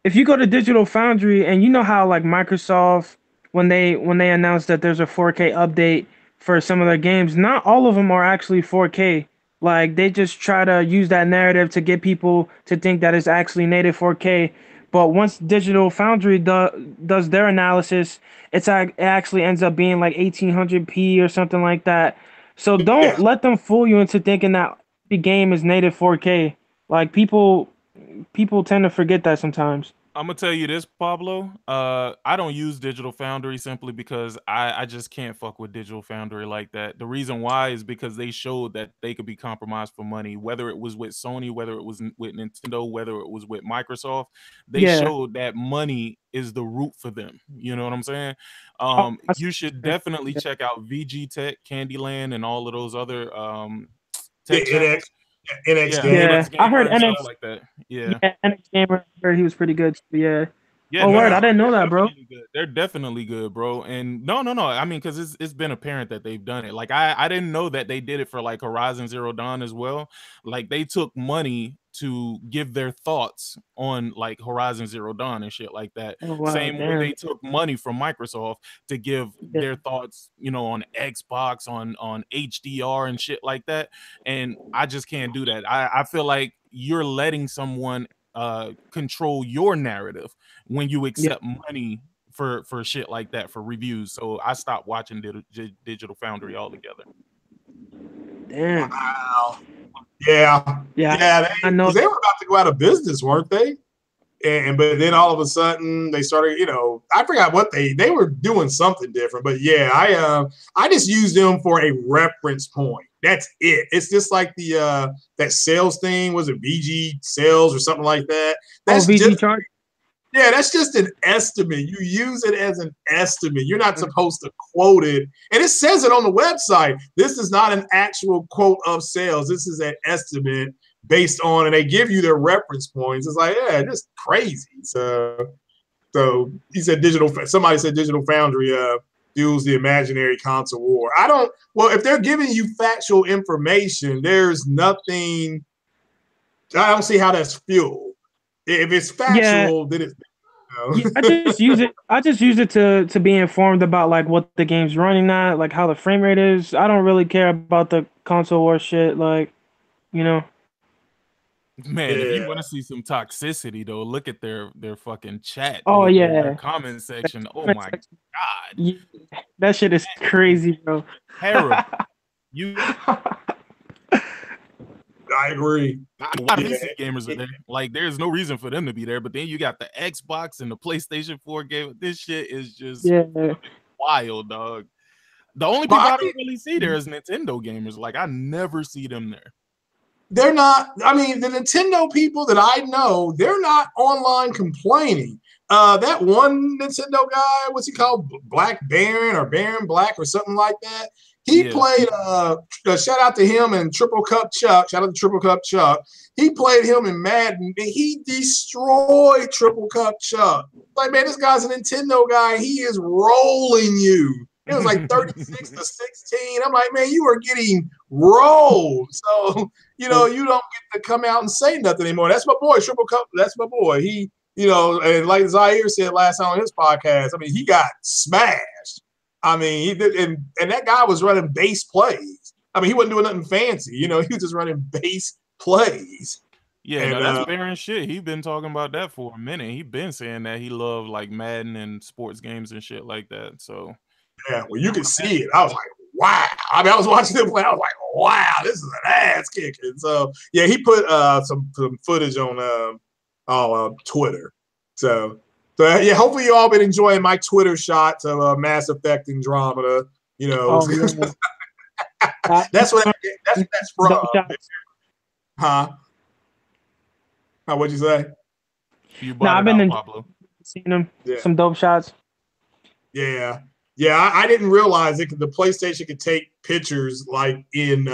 if you go to Digital Foundry and you know how like Microsoft when they announced that there's a 4K update for some of their games, not all of them are actually 4K. Like they just try to use that narrative to get people to think that it's actually native 4K. But once Digital Foundry does their analysis, it actually ends up being like 1800p or something like that. So don't Yeah. let them fool you into thinking that the game is native 4K. Like people tend to forget that sometimes. I'm gonna tell you this, Pablo. I don't use Digital Foundry simply because I just can't fuck with Digital Foundry like that. The reason why is because they showed that they could be compromised for money, whether it was with Sony, whether it was with Nintendo, whether it was with Microsoft. They Yeah. showed that money is the root for them. You know what I'm saying? Oh, You should definitely check out VG Tech, Candyland, and all of those other tech Yeah, channels. NX Yeah, Gamer. yeah. NX I Gamer heard and stuff NX. like that. Yeah, Yeah. NX Gamer. I heard he was pretty good. Yeah. Yeah, Oh, no, word! no, I didn't know they're that, bro. definitely good. They're definitely good, bro. And no. I mean, because it's been apparent that they've done it. Like I didn't know that they did it for like Horizon Zero Dawn as well. Like they took money to give their thoughts on like Horizon Zero Dawn and shit like that. Oh wow, Same way damn. they took money from Microsoft to give Yeah. their thoughts, on Xbox, on HDR and shit like that. And I just can't do that. I feel like you're letting someone control your narrative when you Yeah. accept money for shit like that for reviews. So I stopped watching Digital Foundry altogether. Damn. Wow. Yeah. Yeah. Yeah. I know. Because they were about to go out of business, weren't they? But then all of a sudden they started, I forgot what they were doing something different. But yeah, I just used them for a reference point. That's it. It's just like the that sales thing. Was it VG sales or something like that? That's VG just chart. Yeah, that's just an estimate. You use it as an estimate. You're not supposed to quote it. And it says it on the website. This is not an actual quote of sales. This is an estimate based on, and they give you their reference points. It's like, yeah, just crazy. So he said somebody said Digital Foundry fuels the imaginary console war. If they're giving you factual information, there's nothing, I don't see how that's fuel. If it's factual, then it's Yeah, I just use it to be informed about like what the game's running at, like how the frame rate is. I don't really care about the console war shit, like, you know. Man, if you want to see some toxicity though, look at their fucking chat, Oh their yeah. comment section. Oh Comment my section. god. Yeah, that shit is crazy, bro. Terrible. You I agree. a lot of PC gamers are there. Like, there's no reason for them to be there. But then you got the Xbox and the PlayStation 4 game. This shit is just wild, dog. The only people I don't really see there is Nintendo gamers. Like, I never see them there. They're not, I mean, the Nintendo people that I know, they're not online complaining. That one Nintendo guy, what's he called? Black Baron or Baron Black or something like that. He played, shout out to him and Triple Cup Chuck. Shout out to Triple Cup Chuck. He played him in Madden and he destroyed Triple Cup Chuck. Like, man, this guy's a Nintendo guy. He is rolling you. It was like 36 to 16. I'm like, man, you are getting rolled. So, you don't get to come out and say nothing anymore. That's my boy, Triple Cup. That's my boy. He, and like Zaire said last time on his podcast, I mean, he got smashed. I mean, he did, and that guy was running base plays. I mean, he wasn't doing nothing fancy. He was just running base plays. Yeah, no, that's Baron shit. He's been talking about that for a minute. He's been saying that he loved like Madden and sports games and shit like that. So yeah, well, you could see it. I was like, wow. I mean, I was watching him play. I was like, wow, this is an ass kicking. So yeah, he put some footage on Twitter. So yeah, hopefully you all been enjoying my Twitter shots of Mass Effect Andromeda. That's what that's from. Huh? What'd you say? You Nah, bought I've it been out, in Pablo. seeing them Yeah. some dope shots. Yeah. Yeah, I didn't realize it. The PlayStation could take pictures like in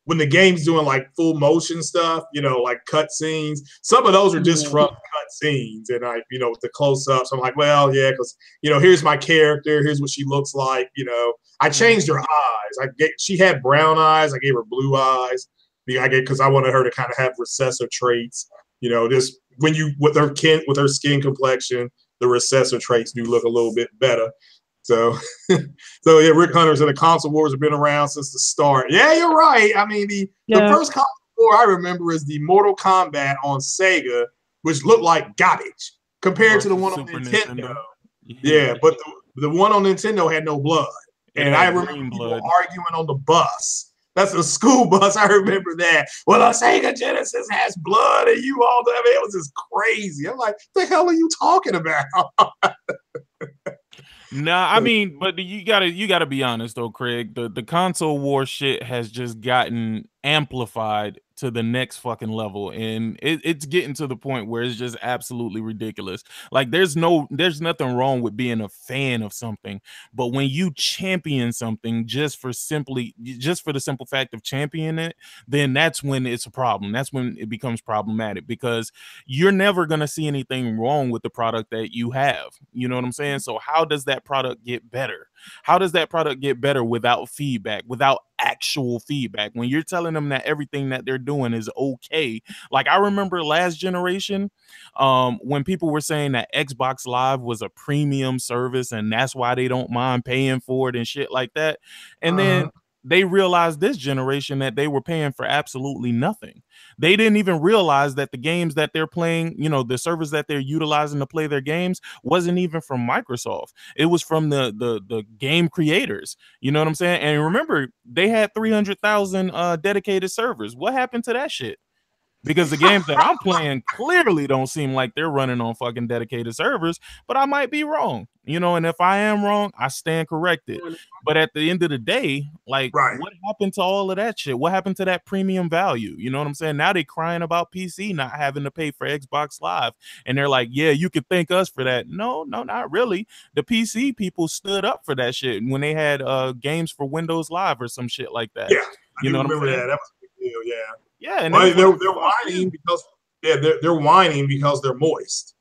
when the game's doing like full motion stuff, you know, like cut scenes. Some of those are just from cut scenes, and with the close ups, I'm like, well, yeah, because here's my character, here's what she looks like. I changed her eyes. She had brown eyes. I gave her blue eyes. Because I wanted her to kind of have recessive traits. Just when with her skin complexion, the recessive traits do look a little bit better. So yeah, Rick Hunter said the console wars have been around since the start. Yeah, you're right. I mean, the first console war I remember is the Mortal Kombat on Sega, which looked like garbage compared to the one on Nintendo. Yeah, but the one on Nintendo had no blood. And I remember people arguing on the bus. That's a school bus. I remember that. Well, a Sega Genesis has blood and you all that. It was just crazy. I'm like, what the hell are you talking about? Nah, I mean, but you gotta be honest though, Craig. The console war shit has just gotten amplified to the next fucking level, and it's getting to the point where it's just absolutely ridiculous. Like there's nothing wrong with being a fan of something, but when you champion something just for the simple fact of championing it, then that's when it's a problem. That's when it becomes problematic, because you're never gonna see anything wrong with the product that you have. You know what I'm saying? So how does that product get better? How does that product get better without feedback, without actual feedback? When you're telling them that everything that they're doing is okay. Like I remember last generation, when people were saying that Xbox Live was a premium service and that's why they don't mind paying for it and shit like that. And then they realized this generation that they were paying for absolutely nothing. They didn't even realize that the games that they're playing, the servers that they're utilizing to play their games wasn't even from Microsoft. It was from the game creators. You know what I'm saying? And remember, they had 300,000 dedicated servers. What happened to that shit? Because the games that I'm playing clearly don't seem like they're running on fucking dedicated servers, but I might be wrong, and if I am wrong, I stand corrected. But at the end of the day, like, what happened to all of that shit? What happened to that premium value? You know what I'm saying? Now they crying about PC not having to pay for Xbox Live, and they're like, yeah, you could thank us for that. No, not really. The PC people stood up for that shit when they had games for Windows Live or some shit like that. Yeah, you know what I'm saying? That was a big deal. Yeah. Yeah, and they're whining because they're whining because they're moist.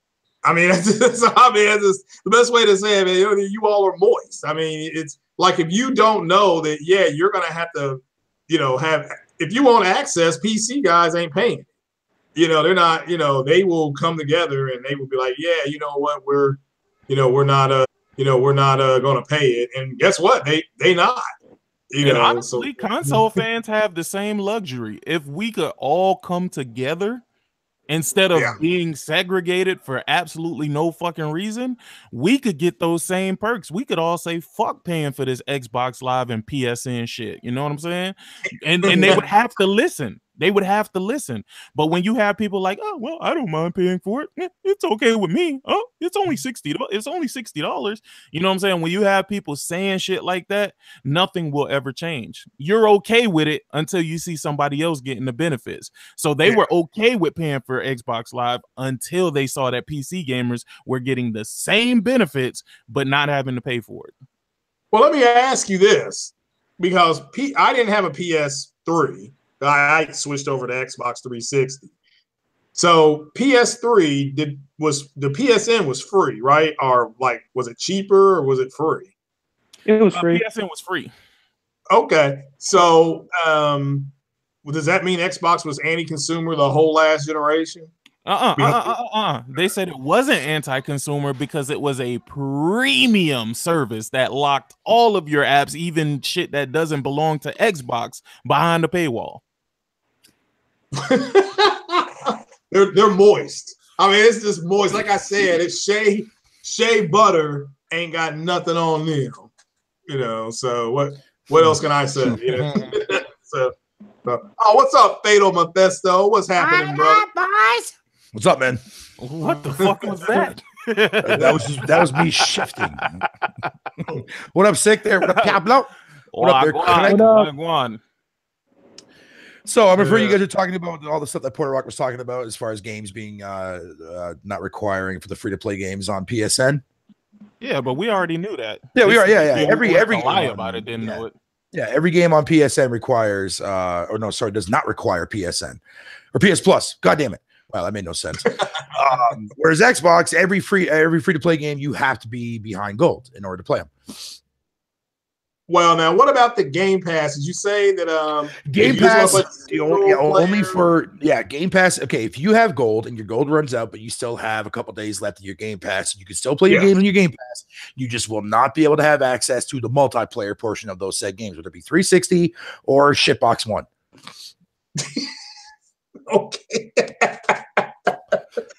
I mean, that's the best way to say it. Man, you all are moist. I mean, it's like if you don't know that, yeah, you're gonna have to, have if you want access, PC guys ain't paying. They're not. They will come together and they will be like, yeah, you know what, we're not gonna pay it. And guess what? They not. And honestly, console fans have the same luxury. If we could all come together instead of being segregated for absolutely no fucking reason, we could get those same perks. We could all say, fuck paying for this Xbox Live and PSN shit. You know what I'm saying? And they would have to listen. They would have to listen. But when you have people like, oh, well, I don't mind paying for it. It's okay with me. Oh, it's only $60. It's only $60. You know what I'm saying? When you have people saying shit like that, nothing will ever change. You're okay with it until you see somebody else getting the benefits. So they were okay with paying for Xbox Live until they saw that PC gamers were getting the same benefits, but not having to pay for it. Well, let me ask you this, because I didn't have a PS3. I switched over to Xbox 360. So PS3 the PSN was free, right? Or like, was it cheaper or was it free? It was free. PSN was free. Okay. So does that mean Xbox was anti-consumer the whole last generation? They said it wasn't anti-consumer because it was a premium service that locked all of your apps, even shit that doesn't belong to Xbox, behind the paywall. They're moist. I mean, it's just moist. Like I said, it's shea butter ain't got nothing on them. So what else can I say? So what's up, Fatal Mephisto? What's happening, brother? Boys? What's up, man? What the fuck was that? that was me shifting. What up, Sick there? What up, Pablo? What up there, Craig? Go on. So I'm afraid you guys are talking about all the stuff that Porter Rock was talking about as far as games being not requiring for the free-to-play games on PSN. Yeah, but we already knew that. Yeah, we are. Yeah. Every lie game about it didn't know it. Yeah, every game on PSN requires, does not require PSN or PS Plus. God damn it! Wow, that made no sense. Whereas Xbox, every free-to-play game, you have to be behind gold in order to play them. Well, now what about the Game Pass? Did you say that Game Pass only for Game Pass? Okay, if you have gold and your gold runs out, but you still have a couple days left in your Game Pass, you can still play your games on your Game Pass. You just will not be able to have access to the multiplayer portion of those said games, whether it be 360 or Shitbox One. Okay.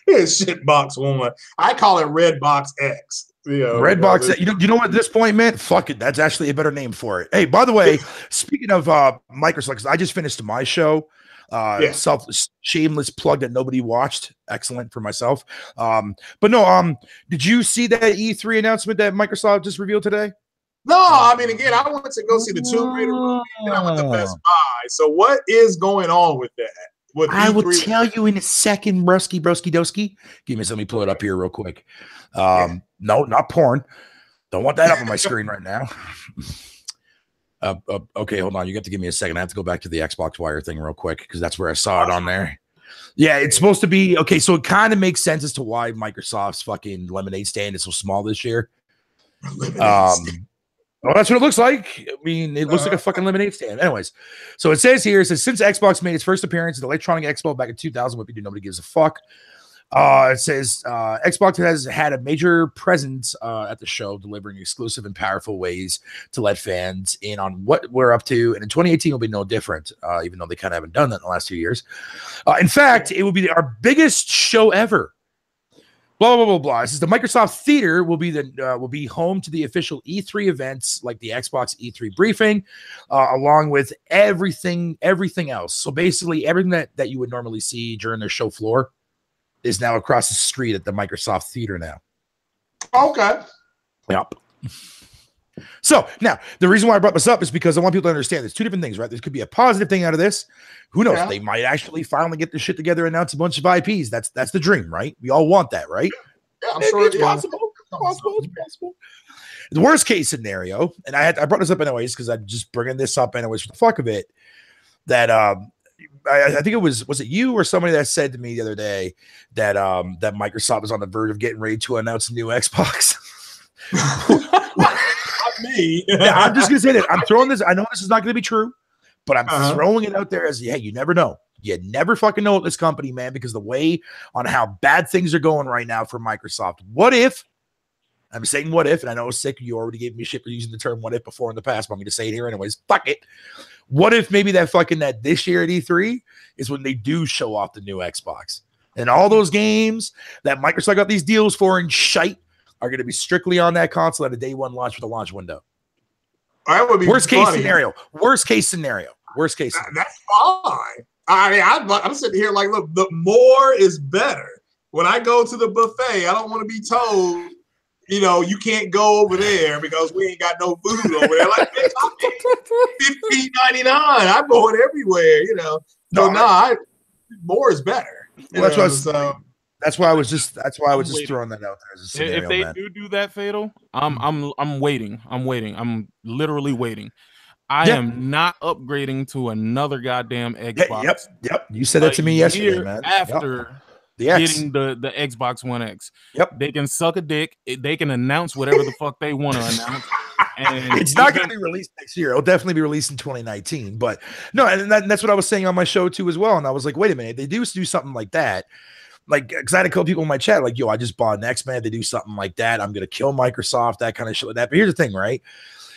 It's Shitbox One. I call it Redbox X. Redbox. You know what? At this point, man, fuck it. That's actually a better name for it. Hey, by the way, speaking of Microsoft, I just finished my show. Shameless plug that nobody watched. Excellent for myself. But no, did you see that E3 announcement that Microsoft just revealed today? No, I mean, again, I went to go see the Tomb Raider movie, and I went to Best Buy. So what is going on with that? I will tell you in a second, broski doski. Let me pull it up here real quick. No, not porn. Don't want that up on my screen right now. Okay, hold on. You got to give me a second. I have to go back to the Xbox Wire thing real quick because that's where I saw it on there. Yeah, it's supposed to be okay. So it kind of makes sense as to why Microsoft's fucking lemonade stand is so small this year. Well, that's what it looks like. I mean, it looks like a fucking lemonade stand. Anyways, so it says here, since Xbox made its first appearance at the Electronic Expo back in 2000, what we do, nobody gives a fuck. It says Xbox has had a major presence at the show, delivering exclusive and powerful ways to let fans in on what we're up to. And in 2018 will be no different, even though they kind of haven't done that in the last few years. In fact, it will be our biggest show ever. Blah blah blah blah. It says the Microsoft Theater will be home to the official E3 events like the Xbox E3 briefing, along with everything else. So basically, everything that you would normally see during their show floor is now across the street at the Microsoft Theater now. Okay. Yep. So now the reason why I brought this up is because I want people to understand there's two different things, right? There could be a positive thing out of this. Who knows? Yeah. They might actually finally get this shit together and announce a bunch of IPs. That's the dream, right? We all want that, right? Yeah, I'm sure it's possible. It's possible. The worst case scenario, and I brought this up anyways because I'm just bringing this up anyways for the fuck of it. That I think it was it you or somebody that said to me the other day that that Microsoft is on the verge of getting ready to announce a new Xbox. Me. I'm just gonna say that I'm throwing this. I know this is not gonna be true, but I'm throwing it out there as hey, you never know. You never fucking know with this company, man, because the way on how bad things are going right now for Microsoft. What if? I'm saying what if, and I know it's sick. You already gave me shit for using the term what if before in the past, but I'm gonna say it here anyways. Fuck it. What if maybe that this year at E3 is when they do show off the new Xbox and all those games that Microsoft got these deals for and shite are going to be strictly on that console at a day one launch with a launch window. That would be worst case scenario. Worst case scenario. Worst case scenario. That's fine. I mean, I'm sitting here like, look, the more is better. When I go to the buffet, I don't want to be told, you can't go over there because we ain't got no food over there. Like, $15.99. I'm going everywhere, So more is better. That's why I was just throwing that out there as a scenario. If they do that, Fatal, I'm waiting. I'm literally waiting. I am not upgrading to another goddamn Xbox. Yep. You said that to me yesterday, man. After getting the Xbox One X. Yep. They can suck a dick. They can announce whatever the fuck they want to announce. And it's not going to be released next year. It'll definitely be released in 2019. But no, and that's what I was saying on my show too as well. And I was like, wait a minute, they do something like that. Like, because I had a couple people in my chat, like, yo, I just bought an X-Men. They do something like that. I'm going to kill Microsoft, that kind of shit like that. But here's the thing, right?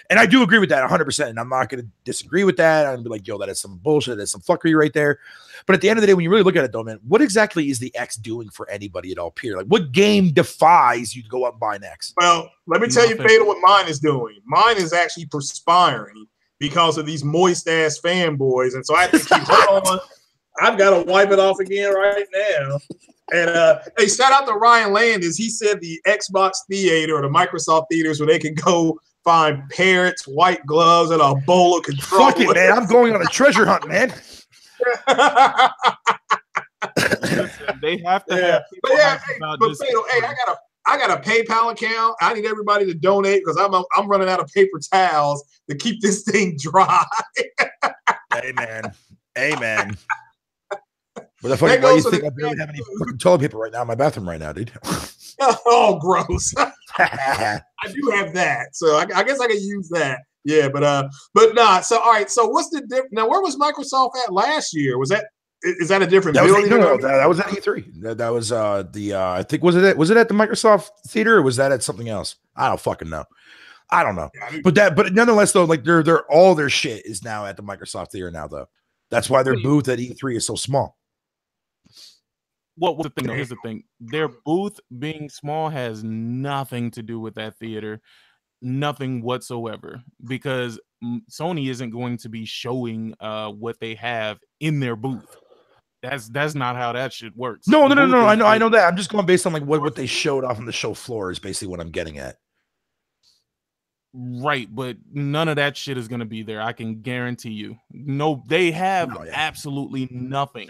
And I do agree with that 100%. And I'm not going to disagree with that. I'm going to be like, yo, that is some bullshit. That's some fuckery right there. But at the end of the day, when you really look at it, though, man, what exactly is the X doing for anybody at all, Peter? Like, what game defies you to go up and buy an X? Well, let me tell you, Fatal, what mine is doing. Mine is actually perspiring because of these moist-ass fanboys. And so I have to keep on. I've got to wipe it off again right now. And hey, shout out to Ryan Landis. He said the Xbox Theater or the Microsoft theaters where they can go find parrots, white gloves, and a bowl of controllers. Fuck it, man. I'm going on a treasure hunt, man. Listen, they have to have people about this. Hey, I got a PayPal account. I need everybody to donate because I'm running out of paper towels to keep this thing dry. Amen. Amen. But the fucking why you think I barely have any fucking toilet paper right now in my bathroom right now, dude? Oh, gross. I do have that, so I guess I can use that. Yeah, but not. So all right. So what's the difference now? Where was Microsoft at last year? Is that a different building? That was at E3. That was I think was it at the Microsoft Theater or was that at something else? I don't fucking know. I don't know. Yeah, but nonetheless though, like they're all their shit is now at the Microsoft Theater now though. That's why their booth at E3 is so small. What was the thing? Here's the thing: their booth being small has nothing to do with that theater, nothing whatsoever. Because Sony isn't going to be showing what they have in their booth. That's not how that shit works. No. I know that. I'm just going based on like what they showed off on the show floor is basically what I'm getting at. Right, but none of that shit is going to be there. I can guarantee you. No, they have absolutely nothing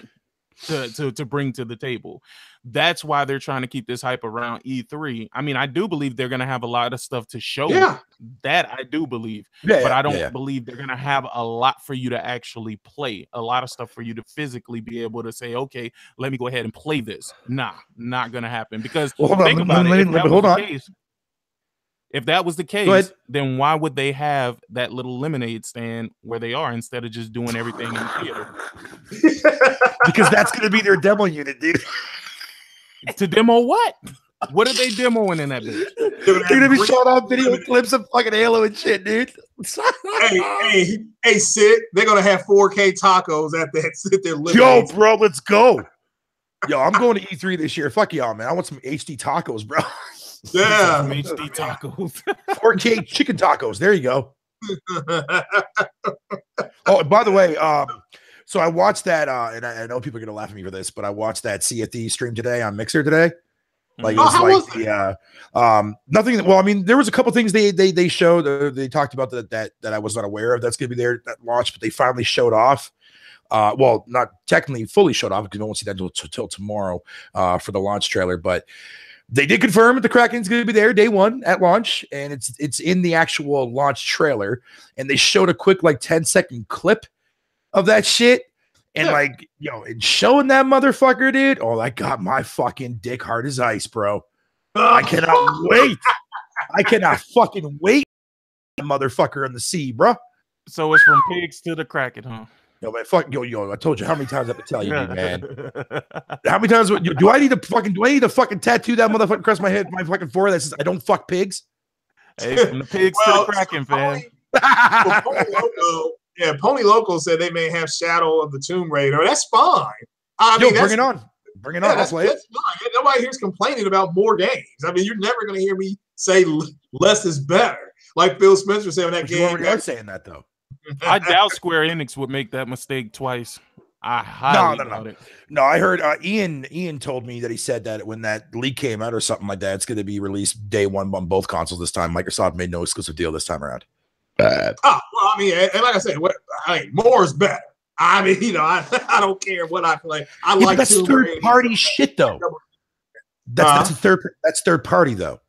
to bring to the table. That's why they're trying to keep this hype around E3. I mean, I do believe they're going to have a lot of stuff to show. Yeah. That I do believe. But I don't believe they're going to have a lot for you to actually play. A lot of stuff for you to physically be able to say, okay, let me go ahead and play this. Nah, not going to happen. Because think about it. If that was the case, then why would they have that little lemonade stand where they are instead of just doing everything in the theater? Because that's going to be their demo unit, dude. To demo what? What are they demoing in that bitch? They're going to be showing off video clips of fucking Halo and shit, dude. hey, Sid, they're going to have 4K tacos at their lemonade. Yo, bro, let's go. Yo, I'm going to E3 this year. Fuck y'all, man. I want some HD tacos, bro. Yeah, HD tacos. 4K chicken tacos. There you go. Oh, by the way, so I watched that, and I know people are gonna laugh at me for this, but I watched that CFD stream today on Mixer today. Like it was nothing. Well, I mean, there was a couple things they showed. They talked about that I was not aware of. That's gonna be there at launch, but they finally showed off. Well, not technically fully showed off because we won't see that until tomorrow for the launch trailer, but. They did confirm that the Kraken's going to be there day one at launch, and it's in the actual launch trailer. And they showed a quick like 10-second clip of that shit, and and showing that motherfucker, dude. Oh, that got my fucking dick hard as ice, bro. I cannot wait. I cannot fucking wait. Motherfucker in the sea, bro. So it's from pigs to the Kraken, huh? Yo, man, fuck yo! I told you how many times I have to tell you, man. How many times do I need to fucking tattoo that motherfucker across my head, my fucking forehead that says I don't fuck pigs? Hey, from the pigs to the Kraken, fam. Pony Loco said they may have Shadow of the Tomb Raider. That's fine. I mean, bring it on. Bring it on. That's fine. Nobody here's complaining about more games. I mean, you're never going to hear me say less is better. Like Phil Spencer said in that game. You are saying that though. I doubt Square Enix would make that mistake twice. I highly doubt it. No, I heard Ian told me that he said that when that leak came out or something like that, it's going to be released day one on both consoles this time. Microsoft made no exclusive deal this time around. Well, I mean, and like I said, more is better. I mean, I don't care what I play. That's third party shit though. That's third party though.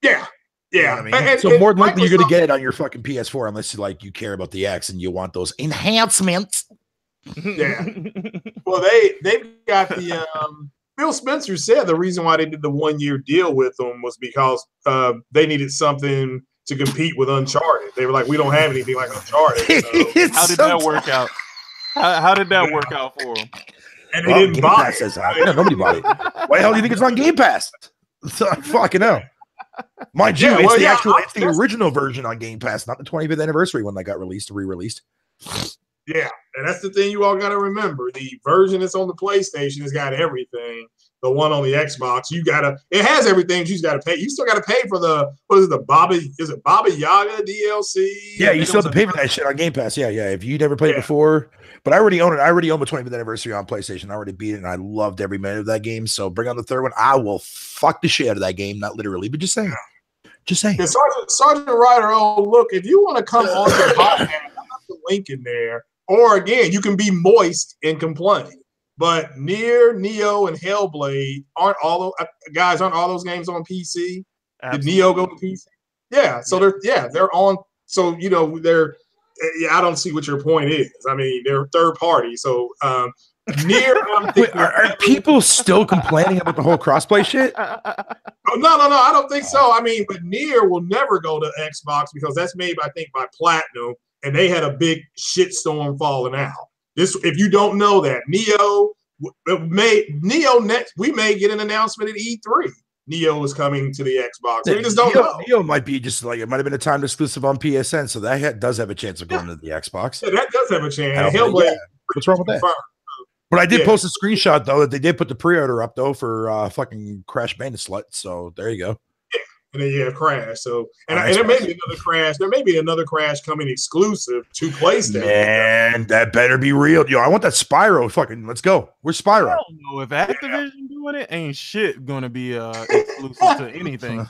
Yeah. Yeah, you know what I mean? So more than likely you're gonna get it on your fucking PS4 unless you care about the X and you want those enhancements. Yeah. Well, they've got the Phil Spencer said the reason why they did the 1-year deal with them was because they needed something to compete with Uncharted. They were like, we don't have anything like Uncharted. So. How did that work out? How did that work out for them? And they didn't buy it. Nobody bought it. Why the hell do you think it's on Game Pass? Fucking hell. Mind you, it's the original version on Game Pass, not the 25th anniversary one that got re-released. Yeah, and that's the thing you all got to remember. The version that's on the PlayStation has got everything. The one on the Xbox, it has everything. You just got to pay. You still got to pay for Baba Yaga DLC? Yeah, you still have to pay for that shit on Game Pass. Yeah. If you never played it before, but I already own it. I already own the 25th anniversary on PlayStation. I already beat it, and I loved every minute of that game. So bring on the third one. I will fuck the shit out of that game. Not literally, but just saying. Just saying. Sergeant Ryder, look, if you want to come on the podcast, I'll put the link in there. Or again, you can be moist and complain. But Nier, Neo, and Hellblade aren't all those games on PC? Did Neo go to PC? Yeah, so they're on. So they're. Yeah, I don't see what your point is. I mean, they're third party. So Nier. Wait, are people still complaining about the whole crossplay shit? Oh, no, I don't think so. I mean, but Nier will never go to Xbox because that's made, I think, by Platinum, and they had a big shitstorm falling out. If you don't know that, Neo next. We may get an announcement at E3. Neo is coming to the Xbox. We just don't know. Neo might be just like, it might have been a timed exclusive on PSN, so that does have a chance of going to the Xbox. Yeah, that does have a chance. Hellblade. What's wrong with that? But I did post a screenshot though that they did put the pre-order up though for fucking Crash Bandicoot. So there you go. Yeah. And then you have Crash. So and there may be another Crash. There may be another Crash coming exclusive to PlayStation. Man, that better be real. Yo, I want that Spyro. Fucking let's go. Where's Spyro? I don't know if Activision doing it. Ain't shit gonna be exclusive to anything.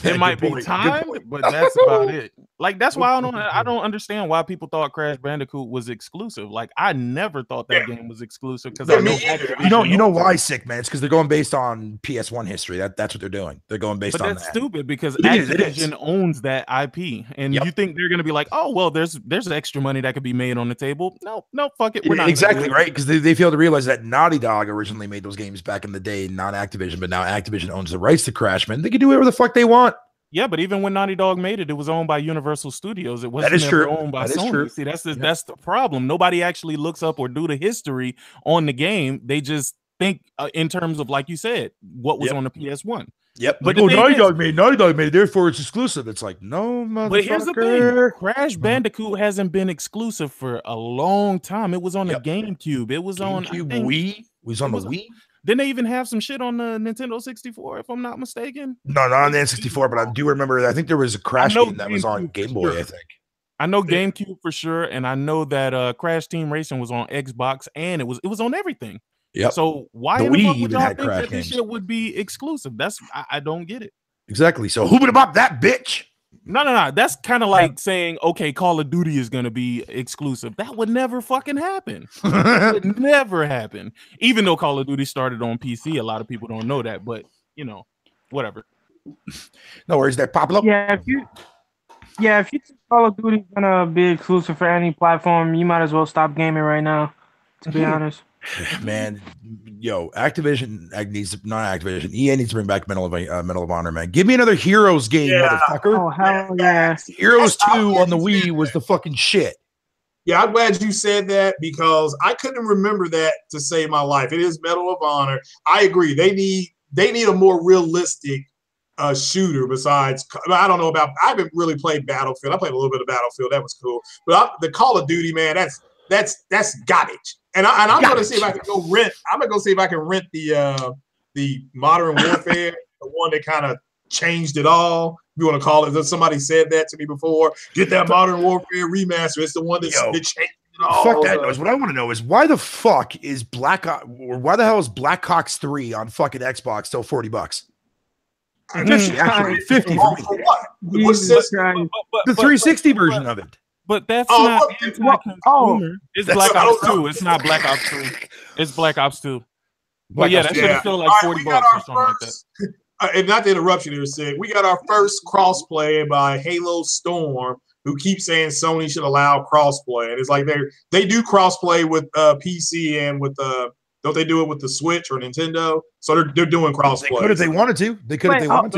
It might be timed, but that's about it. Like that's why I don't understand why people thought Crash Bandicoot was exclusive. Like I never thought that game was exclusive because you know why, sick man? It's because they're going based on PS1 history. That's what they're doing. They're going based on that. That's stupid because Activision owns that IP, and you think they're gonna be like, oh well, there's extra money that could be made on the table. No, fuck it. We're not exactly right because they fail to realize that Naughty Dog originally made those games back in the day, not Activision, but now Activision owns the rights to Crash. Man, they can do whatever the fuck they want. Yeah, but even when Naughty Dog made it, it was owned by Universal Studios. It wasn't ever owned by Sony. True. See, that's the problem. Nobody actually looks up or do the history on the game. They just think in terms of, like you said, what was on the PS1. Yep. But Naughty Dog made it, therefore it's exclusive. It's like, no, motherfucker. But here's the thing. Crash Bandicoot hasn't been exclusive for a long time. It was on the GameCube. It was on Wii. It was on the Wii. Didn't they even have some shit on the Nintendo 64, if I'm not mistaken? No, not on the N64, but I do remember, I think there was a Crash game that was on Game Boy, I think. I know GameCube for sure, and I know that Crash Team Racing was on Xbox, and it was on everything. Yep. So why the in the Wii fuck would even y'all had think Crash that this games. shit would be exclusive? I don't get it. Exactly. So who would have bought that bitch? No. That's kind of like saying, okay, Call of Duty is going to be exclusive. That would never fucking happen. It would never happen. Even though Call of Duty started on PC, a lot of people don't know that, but whatever. No worries there, Pablo. Yeah, if you think Call of Duty is gonna be exclusive for any platform, you might as well stop gaming right now, to be honest. Man, Activision needs not Activision. EA needs to bring back Medal of Honor, man. Give me another Heroes game, motherfucker. Oh hell yeah! Heroes 2 on the Wii was the fucking shit. Yeah, I'm glad you said that because I couldn't remember that to save my life. It is Medal of Honor. I agree. They need a more realistic shooter. Besides, I don't know about. I haven't really played Battlefield. I played a little bit of Battlefield. That was cool. But the Call of Duty, man, that's garbage. And I'm going to see if I can go rent. I'm going to go see if I can rent the Modern Warfare, the one that kind of changed it all. If you want to call it. Somebody said that to me before. Get that Modern Warfare remaster. It's the one that changed it all. Fuck that noise. What I want to know is why the fuck is Black Ops 3 on fucking Xbox still $40? Actually 50 for me. What? The 360 version of it. But that's not anti-consumer. It's Black Ops 2. It's not Black Ops 3. It's Black Ops 2. But yeah, that should have feel like $40 or something like that. And not to interrupt you there, Sid. We got our first crossplay by Halo Storm, who keeps saying Sony should allow crossplay. And it's like they do crossplay with PC and with don't they do it with the Switch or Nintendo? So they're doing crossplay. They could if they wanted to.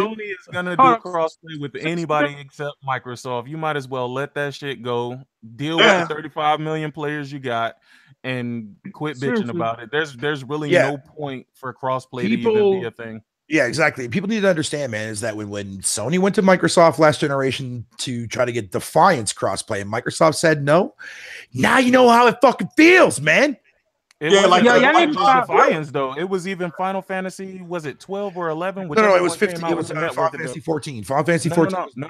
Sony is gonna do crossplay with anybody except Microsoft. You might as well let that shit go. Deal with the 35 million players you got and quit bitching about it. There's really no point for crossplay to even be a thing. Yeah, exactly. People need to understand, man, is that when Sony went to Microsoft last generation to try to get Defiance crossplay and Microsoft said no, now you know how it fucking feels, man. It wasn't Defiance though. It was even Final Fantasy. Was it 12 or 11? No, it was 15. It was Final Fantasy 14. Final Fantasy 14. No.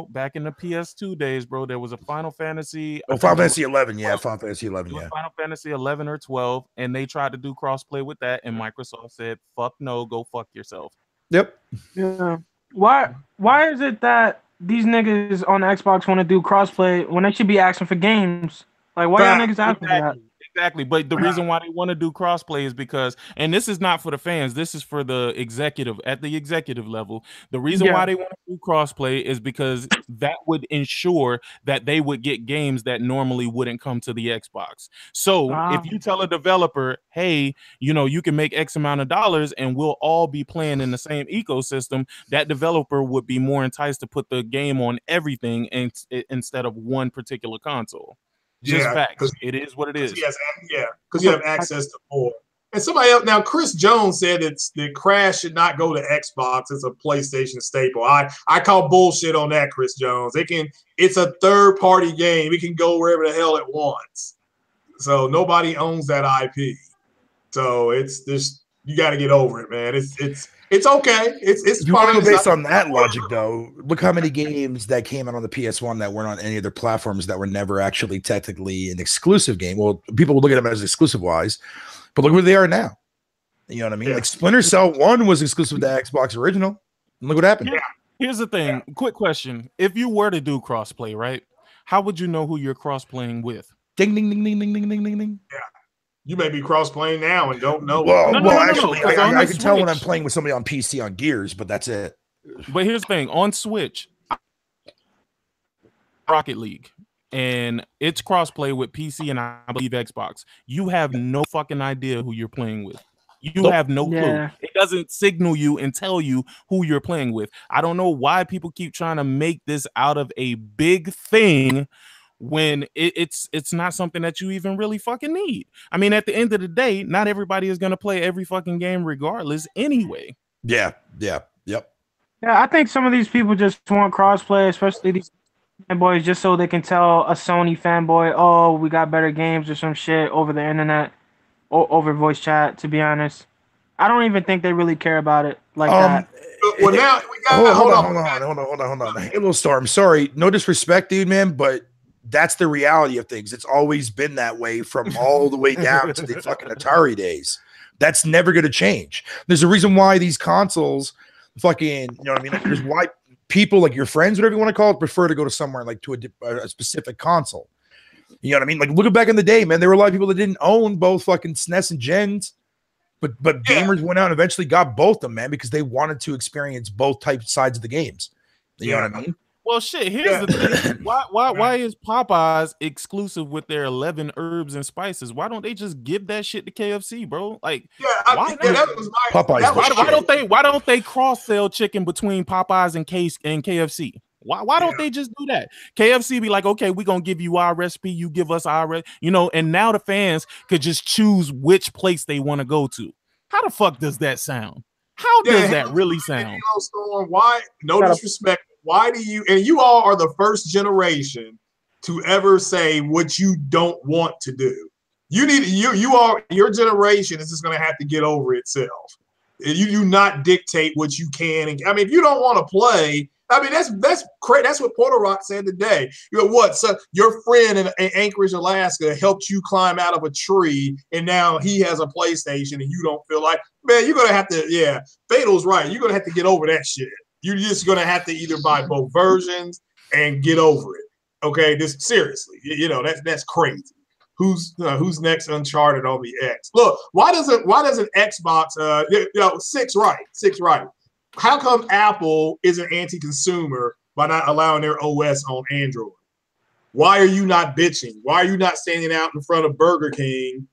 Back in the PS2 days, bro, there was a Final Fantasy. Oh, Final Fantasy 11. Yeah, Final Fantasy 11. Yeah. Final Fantasy 11 or 12, and they tried to do crossplay with that, and Microsoft said, "Fuck no, go fuck yourself." Yep. Yeah. Why is it that these niggas on the Xbox want to do crossplay when they should be asking for games. Like, why y'all niggas asking for that? Exactly. But the reason why they want to do crossplay is because, and this is not for the fans, this is for the executive at the executive level. The reason why they want to do crossplay is because that would ensure that they would get games that normally wouldn't come to the Xbox. So if you tell a developer, hey, you know, you can make X amount of dollars and we'll all be playing in the same ecosystem, that developer would be more enticed to put the game on everything instead of one particular console. Just facts. It is what it is. Because you have access to more. And somebody else now, Chris Jones said that Crash should not go to Xbox. It's a PlayStation staple. I call bullshit on that, Chris Jones. It's a third-party game. It can go wherever the hell it wants. So nobody owns that IP. So it's just you got to get over it, man. It's okay. It's you fine. Based on that logic, though, look how many games that came out on the PS1 that weren't on any other platforms that were never actually technically an exclusive game. Well, people will look at them as exclusive wise, but look where they are now. You know what I mean? Yeah. Like Splinter Cell 1 was exclusive to Xbox original. And look what happened. Yeah. Here's the thing. Quick question. If you were to do crossplay, right? How would you know who you're cross-playing with? Ding, ding, ding, ding, ding, ding, ding, ding, ding. Yeah. You may be cross-playing now and don't know. Well, actually, I can tell when I'm playing with somebody on PC on Gears, but that's it. But here's the thing. On Switch, Rocket League, and it's cross-play with PC and I believe Xbox. You have no fucking idea who you're playing with. You have no clue. It doesn't signal you and tell you who you're playing with. I don't know why people keep trying to make this out of a big thing when it's not something that you even really fucking need. I mean, at the end of the day, not everybody is going to play every fucking game regardless anyway. Yeah. Yeah, I think some of these people just want crossplay, especially these fanboys, just so they can tell a Sony fanboy, oh, we got better games or some shit over the internet or over voice chat, to be honest. I don't even think they really care about it like that. Well, now we got hold on. Halo Storm, sorry, no disrespect, dude, man, but that's the reality of things. It's always been that way from all the way down to the fucking Atari days. That's never going to change. There's a reason why these consoles fucking, you know what I mean? Like, there's why people, like your friends, whatever you want to call it, prefer to go to somewhere like to a specific console. You know what I mean? Like, look back in the day, man, there were a lot of people that didn't own both fucking SNES and Gens, but gamers went out and eventually got both of them, man, because they wanted to experience both sides of the games. You know what I mean? Well, shit, here's the thing. Why is Popeyes exclusive with their 11 herbs and spices? Why don't they just give that shit to KFC, bro? Like, that was my Popeyes. Why don't they cross-sell chicken between Popeyes and KFC? Why don't they just do that? KFC be like, okay, we're gonna give you our recipe, you give us our and now the fans could just choose which place they want to go to. How the fuck does that sound? How does that really sound? Why? No disrespect. Why do you, and you all are the first generation to ever say what you don't want to do. Your generation is just going to have to get over itself. You do not dictate what you can. And I mean, if you don't want to play, I mean, that's great. That's what Porter Rock said today. You know what? So your friend in Anchorage, Alaska helped you climb out of a tree, and now he has a PlayStation and you don't feel like, man, you're going to have to, Fatal's right. You're going to have to get over that shit. You're just going to have to either buy both versions and get over it. Okay, this seriously, that's crazy. Who's next? Uncharted on the X. Look, why doesn't Xbox? Six right. How come Apple is an anti-consumer by not allowing their OS on Android? Why are you not bitching? Why are you not standing out in front of Burger King?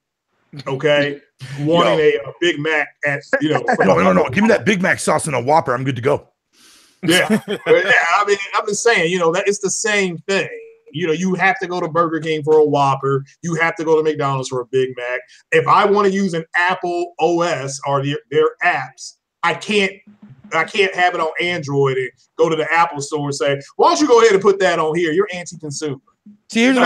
Okay, wanting a Big Mac at No. Give me that Big Mac sauce and a Whopper. I'm good to go. Yeah. I mean, I'm just saying, that it's the same thing. You have to go to Burger King for a Whopper. You have to go to McDonald's for a Big Mac. If I want to use an Apple OS or their apps, I can't have it on Android and go to the Apple store and say, why don't you go ahead and put that on here? You're anti-consumer. See, here's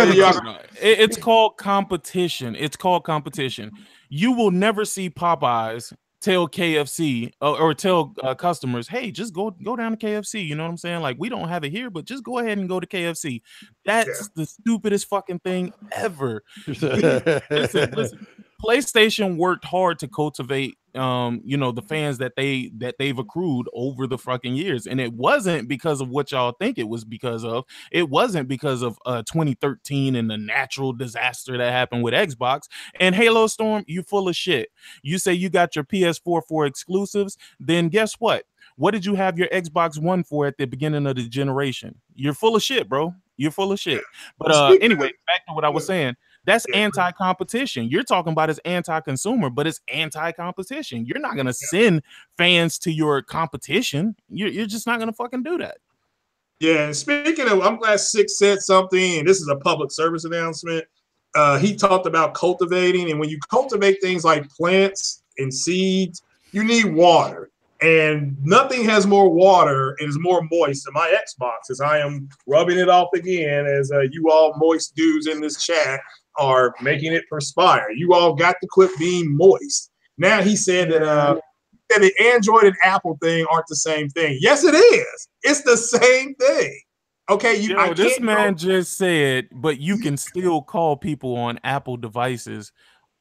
it's called competition. It's called competition. You will never see Popeyes tell KFC or tell customers, hey, just go down to KFC. You know what I'm saying? Like, we don't have it here, but just go ahead and go to KFC. That's the stupidest fucking thing ever. Listen. PlayStation worked hard to cultivate the fans that they've accrued over the fucking years, and it wasn't because of what y'all think it was because of. It wasn't because of 2013 and the natural disaster that happened with Xbox. And Halo Storm, you full of shit. You say you got your PS4 for exclusives, then guess what? What did you have your Xbox One for at the beginning of the generation? You're full of shit, bro. You're full of shit. But anyway, back to what I was saying. That's anti-competition. You're talking about as anti-consumer, but it's anti-competition. You're not gonna send fans to your competition. You're just not gonna fucking do that. Yeah. Speaking of, I'm glad Six said something, and this is a public service announcement. He talked about cultivating, and when you cultivate things like plants and seeds, you need water. And nothing has more water and is more moist than my Xbox, as I am rubbing it off again, as you all moist dudes in this chat are making it perspire. You all got to quit being moist. Now he said that the Android and Apple thing aren't the same thing. Yes, it is. It's the same thing. Okay, this man just said, but you can still call people on Apple devices.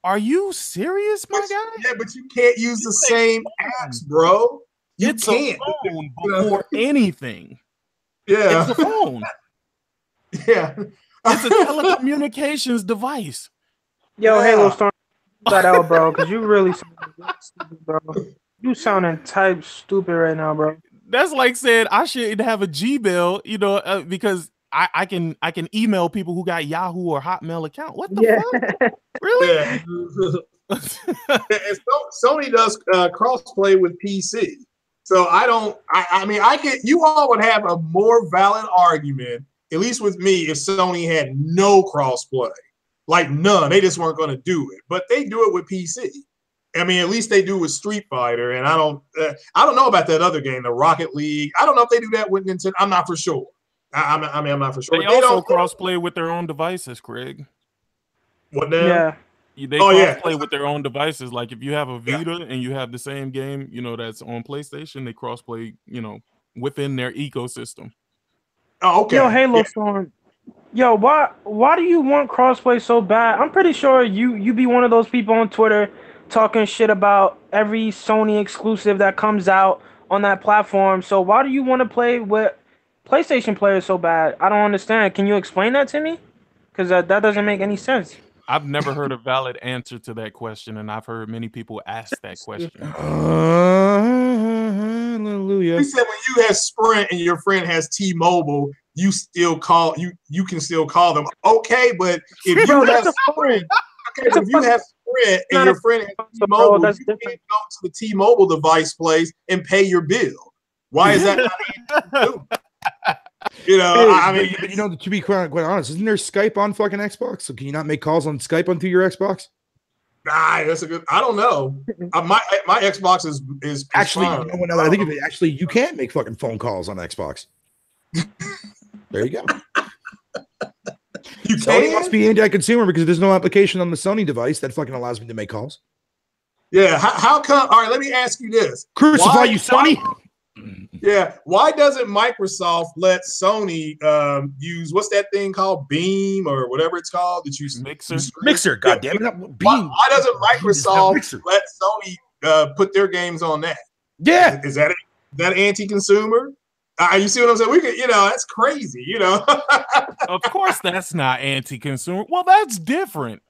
Are you serious, my guy? Yeah, but you can't use the same apps, bro. You can't. A phone before anything. Yeah. It's a phone. Yeah. It's a telecommunications device. Yo, Halo Storm, that out, bro, because you really sound stupid, bro. You sounding type stupid right now, bro. That's like saying I should have a Gmail, because I can email people who got Yahoo or Hotmail account. What the fuck? Really? Yeah. And Sony does crossplay with PC. So you all would have a more valid argument, at least with me, if Sony had no crossplay. Like none. They just weren't going to do it. But they do it with PC. I mean, at least they do with Street Fighter. And I don't know about that other game, the Rocket League. I don't know if they do that with Nintendo. I'm not for sure. I'm not for sure. They also crossplay with their own devices, Craig. What now? Yeah. They crossplay with their own devices. Like if you have a Vita and you have the same game, that's on PlayStation, they crossplay, within their ecosystem. Oh, okay. Yo, Halo Storm. Yo, why do you want crossplay so bad? I'm pretty sure you be one of those people on Twitter talking shit about every Sony exclusive that comes out on that platform. So why do you want to play with PlayStation players so bad? I don't understand. Can you explain that to me? Because that doesn't make any sense. I've never heard a valid answer to that question, and I've heard many people ask that question. Hallelujah. He said when you have Sprint and your friend has T-Mobile, you still call you can still call them. Okay, but if you have Sprint, and your friend has T-Mobile, you can't go to the T-Mobile device place and pay your bill. Why is that not But to be quite honest, isn't there Skype on fucking Xbox? So can you not make calls on Skype onto your Xbox? That's a good. I don't know. My Xbox is actually. I think you can make fucking phone calls on Xbox. There you go. Sony must be anti-consumer because there's no application on the Sony device that fucking allows me to make calls. Yeah. How come? All right. Let me ask you this. Crucify you, Sony. Yeah. Why doesn't Microsoft let Sony use what's that thing called, Beam or whatever it's called that you Mixer? God damn it! Beam. Why doesn't Microsoft let Sony put their games on that? Yeah. Is that anti-consumer? You see what I'm saying? We could, that's crazy. Of course, that's not anti-consumer. Well, that's different.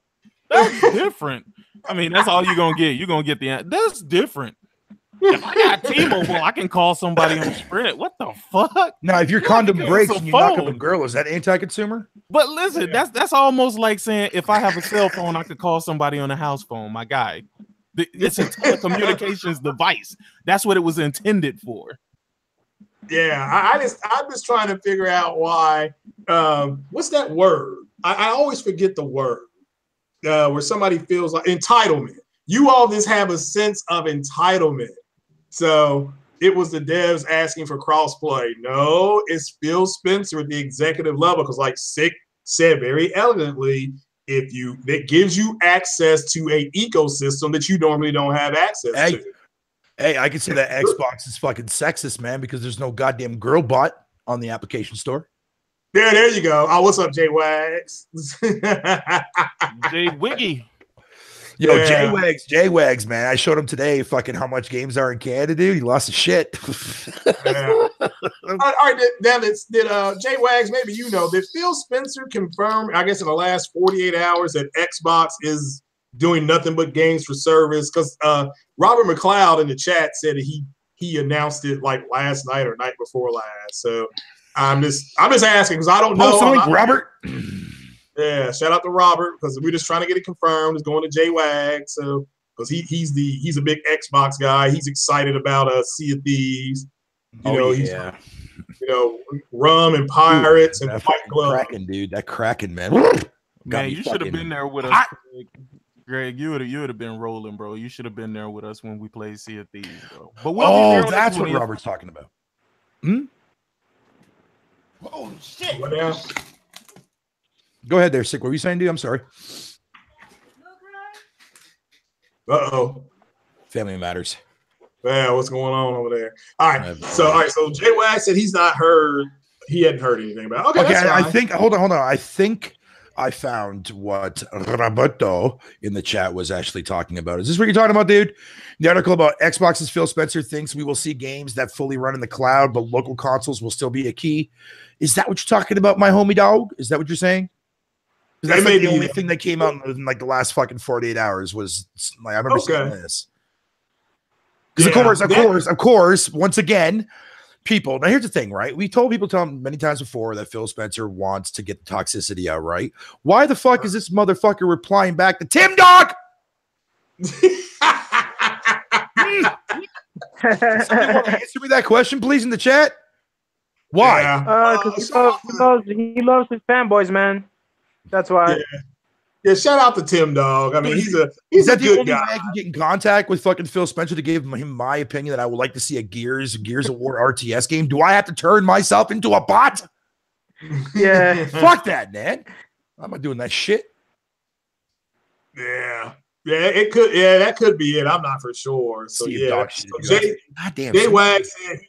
That's different. I mean, that's all you're gonna get. You're gonna get that's different. If I got T-Mobile, I can call somebody on Sprint. What the fuck? Now, if your condom breaks and you knock up a girl, is that anti-consumer? But listen, that's almost like saying if I have a cell phone, I could call somebody on a house phone. My guy, it's a telecommunications device. That's what it was intended for. Yeah, I'm just trying to figure out why. What's that word? I always forget the word. Where somebody feels like entitlement. You all just have a sense of entitlement. So it was the devs asking for crossplay. No, it's Phil Spencer at the executive level, because like Sick said very elegantly, that gives you access to an ecosystem that you normally don't have access to. Hey, I can say that Xbox is fucking sexist, man, because there's no goddamn girl bot on the application store. There you go. Oh, what's up, Jay Wags? Jay Wiggy. Yo, Yeah. J-Wags, man. I showed him today fucking how much games are in Canada, dude. He lost his shit. Yeah. All right, then did Jay Wags, maybe you know, did Phil Spencer confirm, I guess in the last 48 hours, that Xbox is doing nothing but games for service? Because Robert McLeod in the chat said that he announced it like last night or night before last. So I'm just asking because I don't know. Oh, like Robert. Yeah, shout out to Robert because we're just trying to get it confirmed. It's going to Jay Wags, so because he's a big Xbox guy. He's excited about Sea of Thieves. He's rum and pirates and White Glove. Kraken, dude. That Kraken, man. Man, you should have been there with us. Greg, you would have been rolling, bro. You should have been there with us when we played Sea of Thieves, bro. But that's what Robert's talking about. Oh shit! What now? Go ahead there, Sick. What were you saying, dude? I'm sorry. Uh-oh. Family matters. Yeah, what's going on over there? All right. So Jay Wags said he hadn't heard anything about it. Okay, I think hold on. I think I found what Roberto in the chat was actually talking about. Is this what you're talking about, dude? The article about Xbox's Phil Spencer thinks we will see games that fully run in the cloud, but local consoles will still be a key. Is that what you're talking about, my homie dog? Is that what you're saying? That's like the only thing that came out in like the last fucking 48 hours was like I remember seeing this. Because of course, once again, people. Now here's the thing, right? We tell them many times before that Phil Spencer wants to get the toxicity out, right? Why the fuck is this motherfucker replying back to Tim Dog? Somebody want to answer me that question, please, in the chat. Why? Because he loves his fanboys, man. That's why. Yeah, shout out to Tim Dog. I mean, he's a good guy. I can get in contact with fucking Phil Spencer to give him my opinion that I would like to see a Gears of War RTS game. Do I have to turn myself into a bot? Yeah. Fuck that, man. I'm not doing that shit. Yeah. Yeah, it could. Yeah, that could be it. I'm not for sure. So Jay Wags said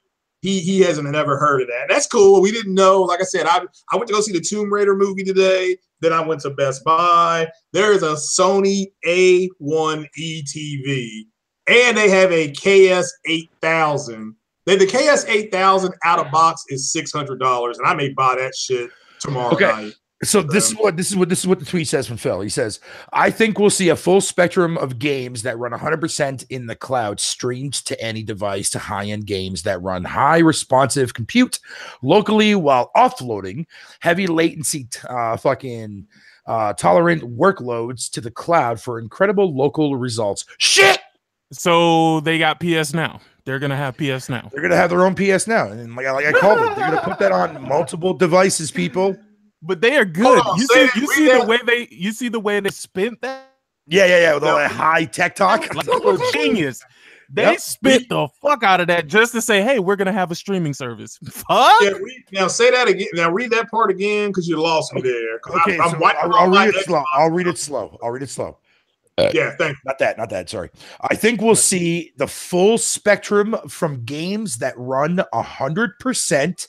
he hasn't ever heard of that. That's cool. We didn't know. Like I said, I went to go see the Tomb Raider movie today. Then I went to Best Buy. There is a Sony A1E TV, and they have a KS8000. The KS8000 out of box is $600, and I may buy that shit tomorrow night. So this is what the tweet says from Phil. He says, "I think we'll see a full spectrum of games that run 100% in the cloud, streamed to any device, to high-end games that run high responsive compute locally while offloading heavy latency tolerant workloads to the cloud for incredible local results." Shit. So they got PS Now. They're gonna have PS Now. They're gonna have their own PS Now, and like I called it, they're gonna put that on multiple devices, people. But they are good. You see the way they spent that? Yeah. With all that high tech talk. Like genius. They spent the fuck out of that just to say, hey, we're gonna have a streaming service. Fuck. Yeah, now say that again. Now read that part again because you lost me there. Okay, I'll read it slow. I'll read it slow. Yeah, thank you. Not that. Sorry. I think we'll see the full spectrum from games that run 100%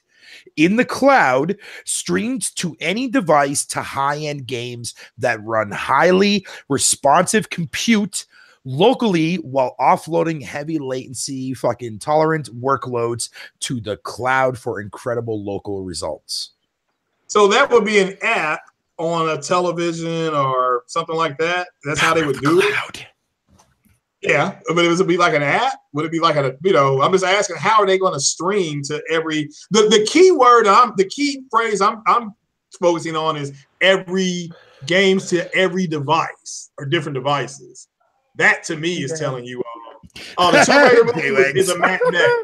in the cloud, streamed to any device, to high-end games that run highly responsive compute locally while offloading heavy latency tolerant workloads to the cloud for incredible local results. So that would be an app on a television or something like that. That's how they would do it. Yeah, but it would be like an app. Would it be like I'm just asking, how are they going to stream to every the key word? The key phrase I'm focusing on is every games to every device or different devices. That to me is telling you all. The Tomb Raider movie is a matinee.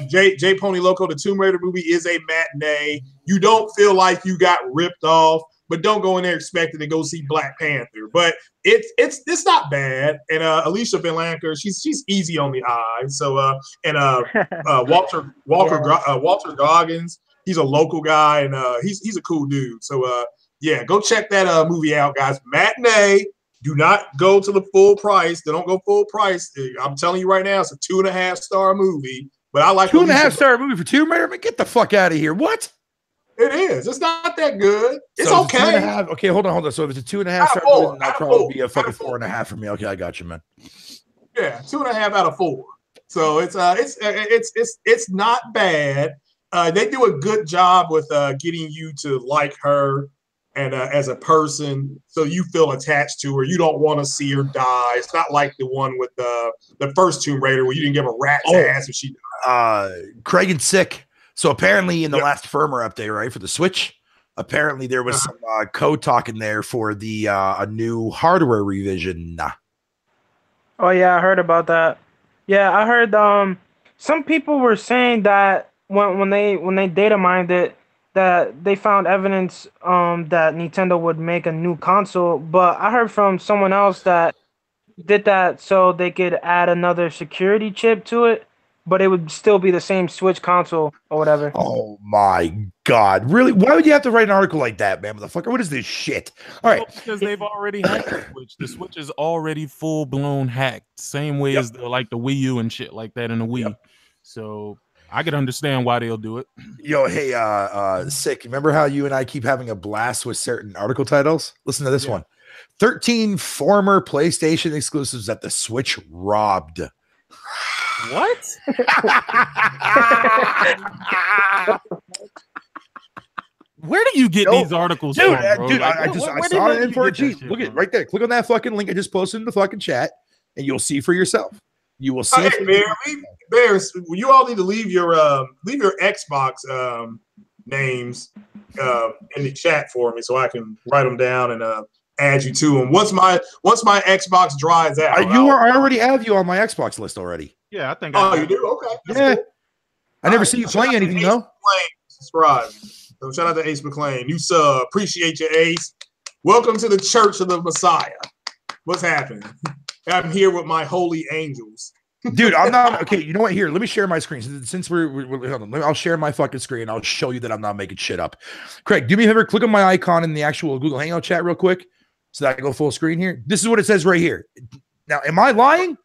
J Pony Loco, the Tomb Raider movie is a matinee. You don't feel like you got ripped off, but don't go in there expecting to go see Black Panther. But it's not bad. And Alicia Vinlanker, she's easy on the eye. So Walter Goggins, he's a local guy, and he's a cool dude. So go check that movie out, guys. Matinee. Do not go to the full price. They don't go full price. I'm telling you right now, it's a 2.5-star movie. But I like 2.5-star movie for Tomb Raider. Get the fuck out of here. What? It is. It's not that good. It's so okay. 2.5. Okay, hold on. So if it's a 2.5 star, then that'll probably be a fucking 4.5 for me. Okay, I got you, man. Yeah, 2.5 out of 4. So it's not bad. They do a good job with getting you to like her and as a person, so you feel attached to her. You don't want to see her die. It's not like the one with the first Tomb Raider where you didn't give a rat's ass if she died. Craig and Sick. So apparently in the last firmware update, right, for the Switch, apparently there was some code talk in there for the a new hardware revision. Oh yeah, I heard about that. Yeah, I heard some people were saying that when they data mined it, that they found evidence that Nintendo would make a new console, but I heard from someone else that did that so they could add another security chip to it, but it would still be the same Switch console or whatever. Oh my God. Really? Why would you have to write an article like that, man? Motherfucker, what is this shit? All right. Well, because they've already hacked the Switch. The Switch is already full-blown hacked. Same way as the Wii U and shit like that in the Wii. So I could understand why they'll do it. Yo, hey, Sick. Remember how you and I keep having a blast with certain article titles? Listen to this one. 13 former PlayStation exclusives that the Switch robbed. What? Where do you get these articles from, bro? Dude, I saw it in 4G. Look at right there. Click on that fucking link I just posted in the fucking chat, and you'll see for yourself. You will see. Hey, Bears, you all need to leave your Xbox names in the chat for me so I can write them down and add you to them. Once my Xbox dries out, I already have you on my Xbox list already. Yeah, I think. You do? Okay. Yeah. Cool. I never see you playing anything though. Subscribe. So shout out to Ace McLean. New sub. Appreciate you, Ace. Welcome to the Church of the Messiah. What's happening? I'm here with my holy angels. Dude, I'm not okay. You know what? Here, let me share my screen. Since we're hold on, I'll share my fucking screen. I'll show you that I'm not making shit up. Craig, do me a favor. Click on my icon in the actual Google Hangout chat real quick, so that I can go full screen here. This is what it says right here. Now, am I lying?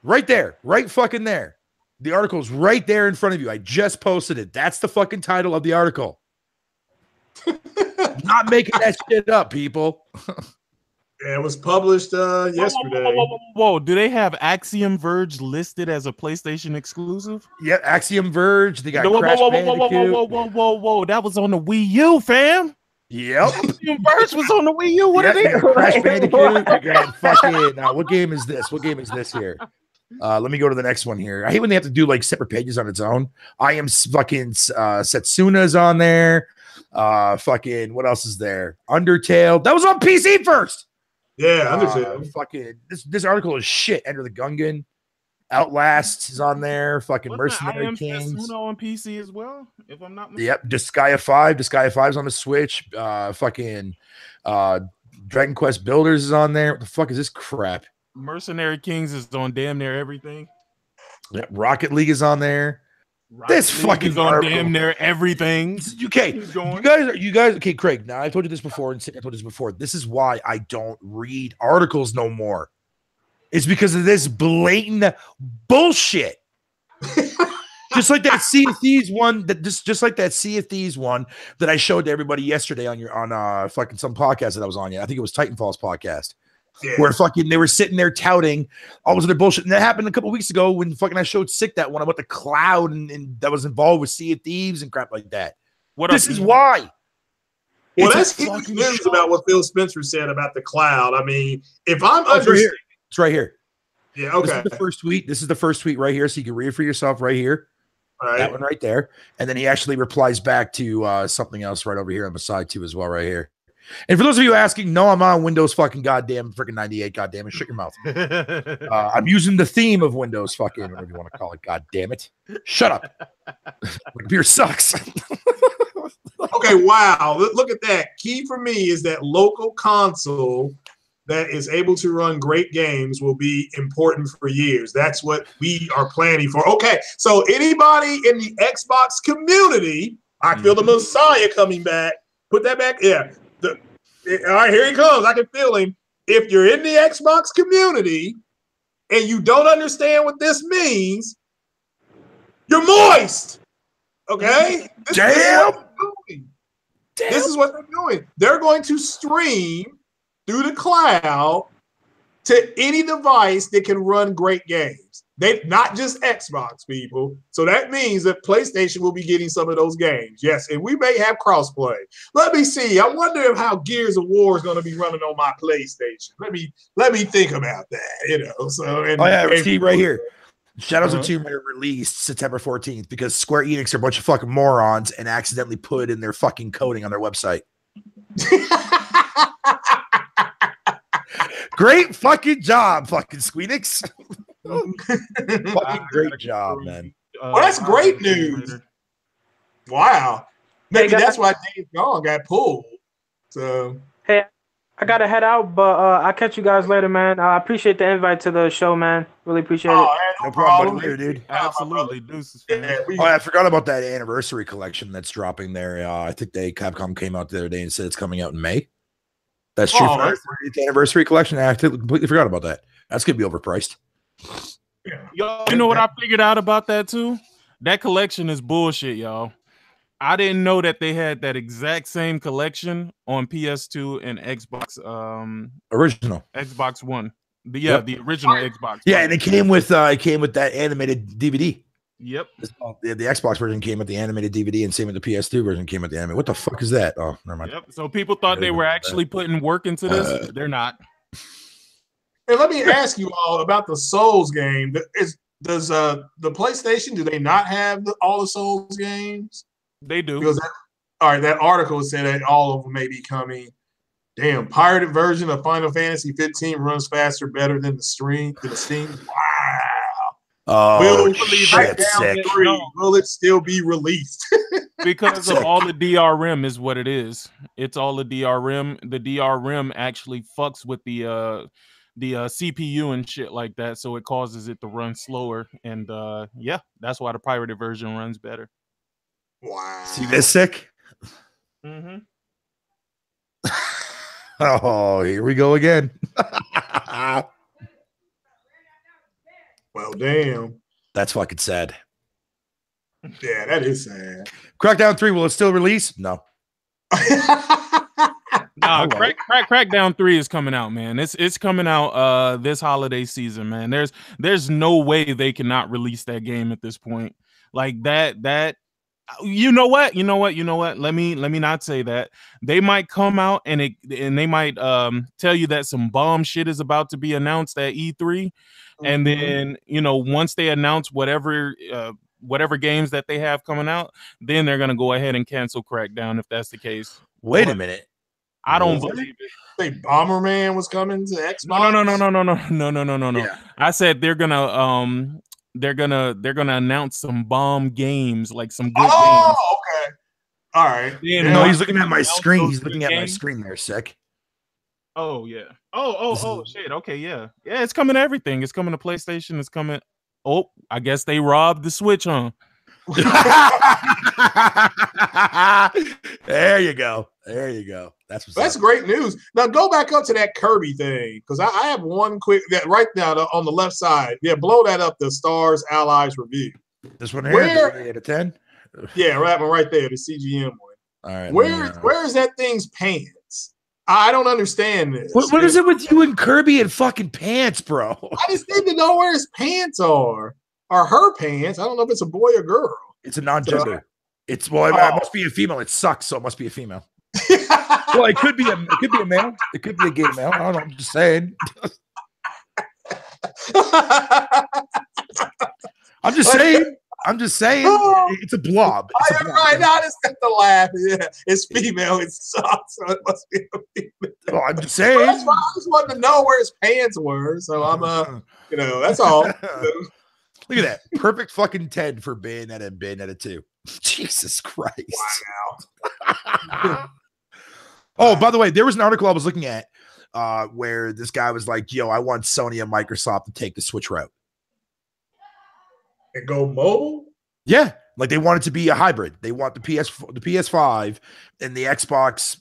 Right there, right fucking there. The article's right there in front of you. I just posted it. That's the fucking title of the article. Not making that shit up, people. Yeah, it was published yesterday. Whoa. Do they have Axiom Verge listed as a PlayStation exclusive? Yeah, Axiom Verge. They got Whoa. That was on the Wii U, fam. Yep. Axiom Verge was on the Wii U. What are they? Crash Bandicoot. They got fucking. What game is this? What game is this here? Let me go to the next one here. I hate when they have to do like separate pages on its own. I am fucking Setsuna's on there. Fucking what else is there? Undertale. That was on PC first. Yeah, Undertale. Fucking this article is shit. Enter the Gungan. Outlast is on there. Fucking Mercenary Kings. Setsuno on PC as well, if I'm not mistaken. Yep. Disgaea 5. Disgaea 5's on the Switch. Fucking Dragon Quest Builders is on there. What the fuck is this crap? Mercenary Kings is on damn near everything. Yeah, Rocket League is on there. This fucking is on damn near everything. Okay, you guys. Okay, Craig. Now I told you this before, and I told you this before. This is why I don't read articles no more. It's because of this blatant bullshit. Just like that Sea of Thieves one. Just like that Sea of Thieves one that I showed to everybody yesterday on fucking some podcast that I was on. Yeah, I think it was Titanfall's podcast. Yeah. Where fucking they were sitting there touting all of their bullshit. And that happened a couple weeks ago when fucking I showed Sick that one about the cloud and that was involved with Sea of Thieves and crap like that. This is why. Well, that's news about what Phil Spencer said about the cloud. I mean, if I'm it's right here. Yeah, okay. This is the first tweet. This is the first tweet right here, so you can read it for yourself right here. All right. That one right there. And then he actually replies back to something else right over here on the side too as well, right here. And for those of you asking, no, I'm on Windows fucking goddamn freaking 98. Goddamn it, shut your mouth. I'm using the theme of Windows fucking whatever you want to call it. God damn it, shut up. My computer sucks. Okay, wow. Look at that. Key for me is that local console that is able to run great games will be important for years. That's what we are planning for. Okay, so anybody in the Xbox community, I feel the Messiah coming back. Put that back. Yeah. All right, here he comes. I can feel him. If you're in the Xbox community and you don't understand what this means, you're moist. Okay? This is what they're doing. They're going to stream through the cloud to any device that can run great games. They not just Xbox, people. So that means that PlayStation will be getting some of those games. Yes, and we may have crossplay. Let me see. I wonder if how Gears of War is going to be running on my PlayStation. Let me think about that. So see right here. Shadows of Tomb Raider released September 14th because Square Enix are a bunch of fucking morons and accidentally put in their fucking coding on their website. Great fucking job, fucking Squeenix. Fucking great job, man. Well, that's great news. Wow. Maybe that's why Days Gone got pulled. So hey, I gotta head out, but I'll catch you guys later, man. I appreciate the invite to the show, man. Really appreciate it. No problem later, dude. Absolutely. Deuces, I forgot about that anniversary collection that's dropping there. I think Capcom came out the other day and said it's coming out in May. That's true for the anniversary collection. I completely forgot about that. That's gonna be overpriced. You know what I figured out about that too? That collection is bullshit, y'all. I didn't know that they had that exact same collection on PS2 and Xbox original Xbox One. The original Xbox. Yeah, and it came with that animated DVD. Yep. The Xbox version came with the animated DVD, and same with the PS2 version came with the animated. What the fuck is that? Oh, never mind. Yep. So people thought they were actually putting work into this. They're not. Hey, let me ask you all about the Souls game. Does the PlayStation, do they not have all the Souls games? They do. Because that article said that all of them may be coming. Damn, pirated version of Final Fantasy 15 runs faster, better than the Steam. Wow. Oh, shit, sick. Will it still be released? Because of all the DRM is what it is. It's all the DRM. The DRM actually fucks with the CPU and shit like that, so it causes it to run slower. And that's why the pirated version runs better. Wow. See this sick? Mm-hmm. Oh, here we go again. Well, damn. That's fucking sad. Yeah, that is sad. Crackdown 3, will it still release? No. Crackdown 3 is coming out, man. It's coming out this holiday season, man. There's no way they cannot release that game at this point. Like that you know what? Let me not say that. They might come out and they might tell you that some bomb shit is about to be announced at E3. And then, once they announce whatever games that they have coming out, then they're going to go ahead and cancel Crackdown if that's the case. Wait a minute. I don't believe it. Say Bomberman was coming to Xbox? No. Yeah. I said they're going to announce some bomb games, like some good games. Oh, okay. All right. No, he's looking at my screen. He's looking at my screen there, sick. Oh, yeah. Oh, shit. Okay, yeah. Yeah, it's coming to everything. It's coming to PlayStation. It's coming. Oh, I guess they robbed the Switch, huh? There you go. That's great news. Now go back up to that Kirby thing, because I have one quick that right now on the left side. Yeah, blow that up. The Stars Allies review. This one here, 8 out of 10. Yeah, right there, the CGM one. All right. Where is that thing's pants? I don't understand this. What is it with you and Kirby and fucking pants, bro? I just need to know where his pants are. Or her pants. I don't know if it's a boy or girl. It's a non-gender. It must be a female. It sucks, so it must be a female. Well, it could be a male. It could be a gay male. I don't know. I'm just saying. I'm just saying. It's a blob. Right now, I just got to laugh. Yeah, it's female. It sucks, so it must be a female. Well, I'm just saying. I just wanted to know where his pants were, so I'm that's all. Look at that. Perfect fucking 10 for Bayonetta and Bayonetta 2. Jesus Christ. Wow. Oh, by the way, there was an article I was looking at where this guy was like, yo, I want Sony and Microsoft to take the Switch route. And go mobile? Yeah. Like they want it to be a hybrid. They want the PS5 and the Xbox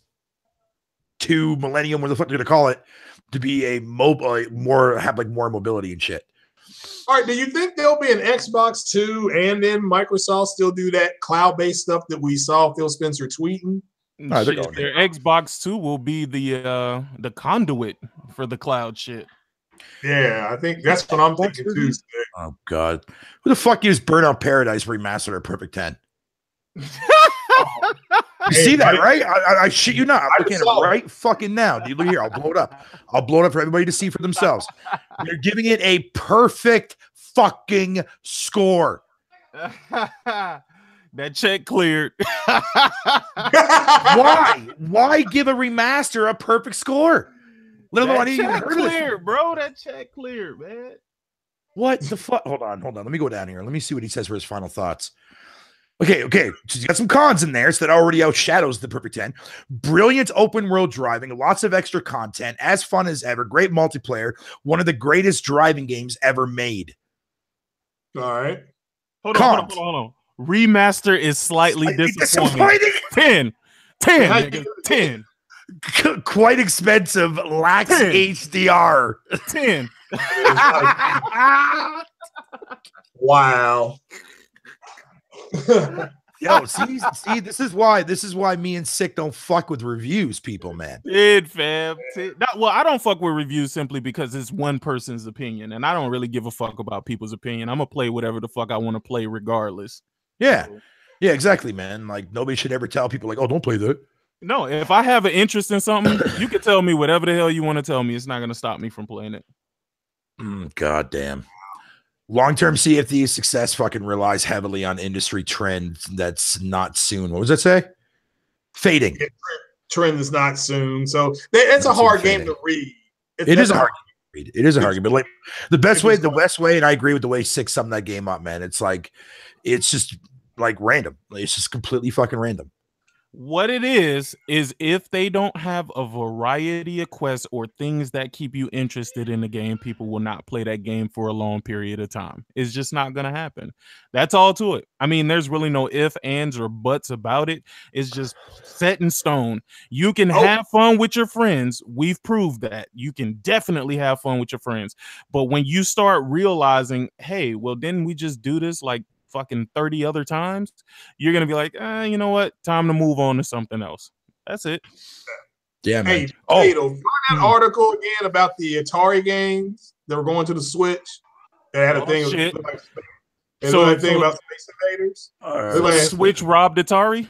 2 Millennium, what the fuck they're going to call it, to be a mobile, more mobility and shit. All right, do you think there'll be an Xbox 2 and then Microsoft still do that cloud-based stuff that we saw Phil Spencer tweeting? No, they're Shit, going their Xbox 2 will be the conduit for the cloud shit. Yeah, I think that's what I'm thinking too. Oh God, who the fuck used Burnout Paradise remastered a Perfect 10? You see that, right? I shit you not. I'm looking at it right fucking now. Dude, look here. I'll blow it up. I'll blow it up for everybody to see for themselves. They're giving it a perfect fucking score. That check cleared. Why? Why give a remaster a perfect score? Let alone I didn't even heard cleared, of it. bro. That check cleared, man. What the fuck? Hold on. Let me go down here. Let me see what he says for his final thoughts. Okay. So he's got some cons in there, so that already outshadows the Perfect 10. Brilliant open world driving, lots of extra content, as fun as ever, great multiplayer, one of the greatest driving games ever made. All right. Hold on. Remaster is slightly disappointing. 10. Nigga, 10. Quite expensive, lacks 10. HDR. 10. Wow. Yo, see, this is why me and Sick don't fuck with reviews, people, man. Fam. Well, I don't fuck with reviews simply because it's one person's opinion, and I don't really give a fuck about people's opinion. I'm gonna play whatever the fuck I want to play, regardless. Yeah, exactly, man. Like nobody should ever tell people like, oh, don't play that. No, if I have an interest in something, you can tell me whatever the hell you want to tell me. It's not gonna stop me from playing it. God damn. Long-term CFD success fucking relies heavily on industry trends that's not soon. What was that say? Fading. Yeah, trend is not soon. So it's a hard game to read. It is a hard game to read. It is a hard game. But like the best way, and I agree with the way Six summed that game up, man. It's like, it's just like random. It's just completely fucking random. What it is if they don't have a variety of quests or things that keep you interested in the game, people will not play that game for a long period of time. It's just not going to happen. That's all to it. I mean, there's really no ifs, ands, or buts about it. It's just set in stone. You can have fun with your friends. We've proved that. You can definitely have fun with your friends. But when you start realizing, hey, well, didn't we just do this like fucking 30 other times, you're gonna be like, you know what, time to move on to something else. That's it. Yeah, man. Hey, find that article again about the Atari games that were going to the Switch. They had a thing. Thing about Space Invaders. Switch robbed Atari.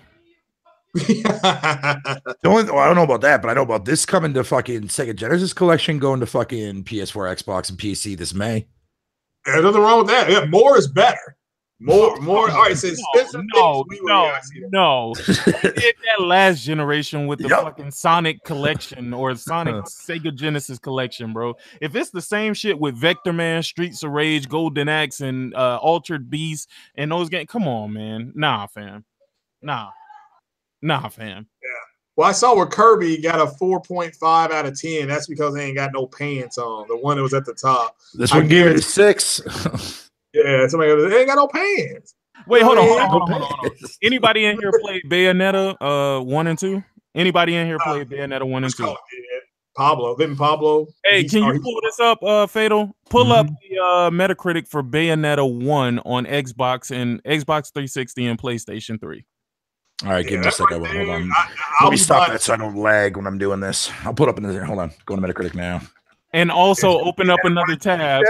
I don't know about that, but I know about this coming to fucking Sega Genesis collection, going to fucking PS4, Xbox, and PC this May. There's nothing wrong with that. Yeah, more is better. More. All right, so no. They did that last generation with the fucking Sonic collection or Sonic Sega Genesis collection, bro. If it's the same shit with Vector Man, Streets of Rage, Golden Axe, and Altered Beast, and those games, come on, man. Nah, fam. Yeah. Well, I saw where Kirby got a 4.5 out of 10. That's because they ain't got no pants on. The one that was at the top. This one gave it a 6. Yeah, somebody goes, they ain't got no pants. Wait, hold on. Anybody in here played Bayonetta 1 and 2? Anybody in here played Bayonetta 1 and 2? Pablo. Hey, can you pull this up, Fatal? Pull up the Metacritic for Bayonetta 1 on Xbox and Xbox 360 and PlayStation 3. All right, give me a second. Hold on. Let me stop that so I don't lag when I'm doing this. I'll put up in there. Hold on. Go to Metacritic now. And also open up another tab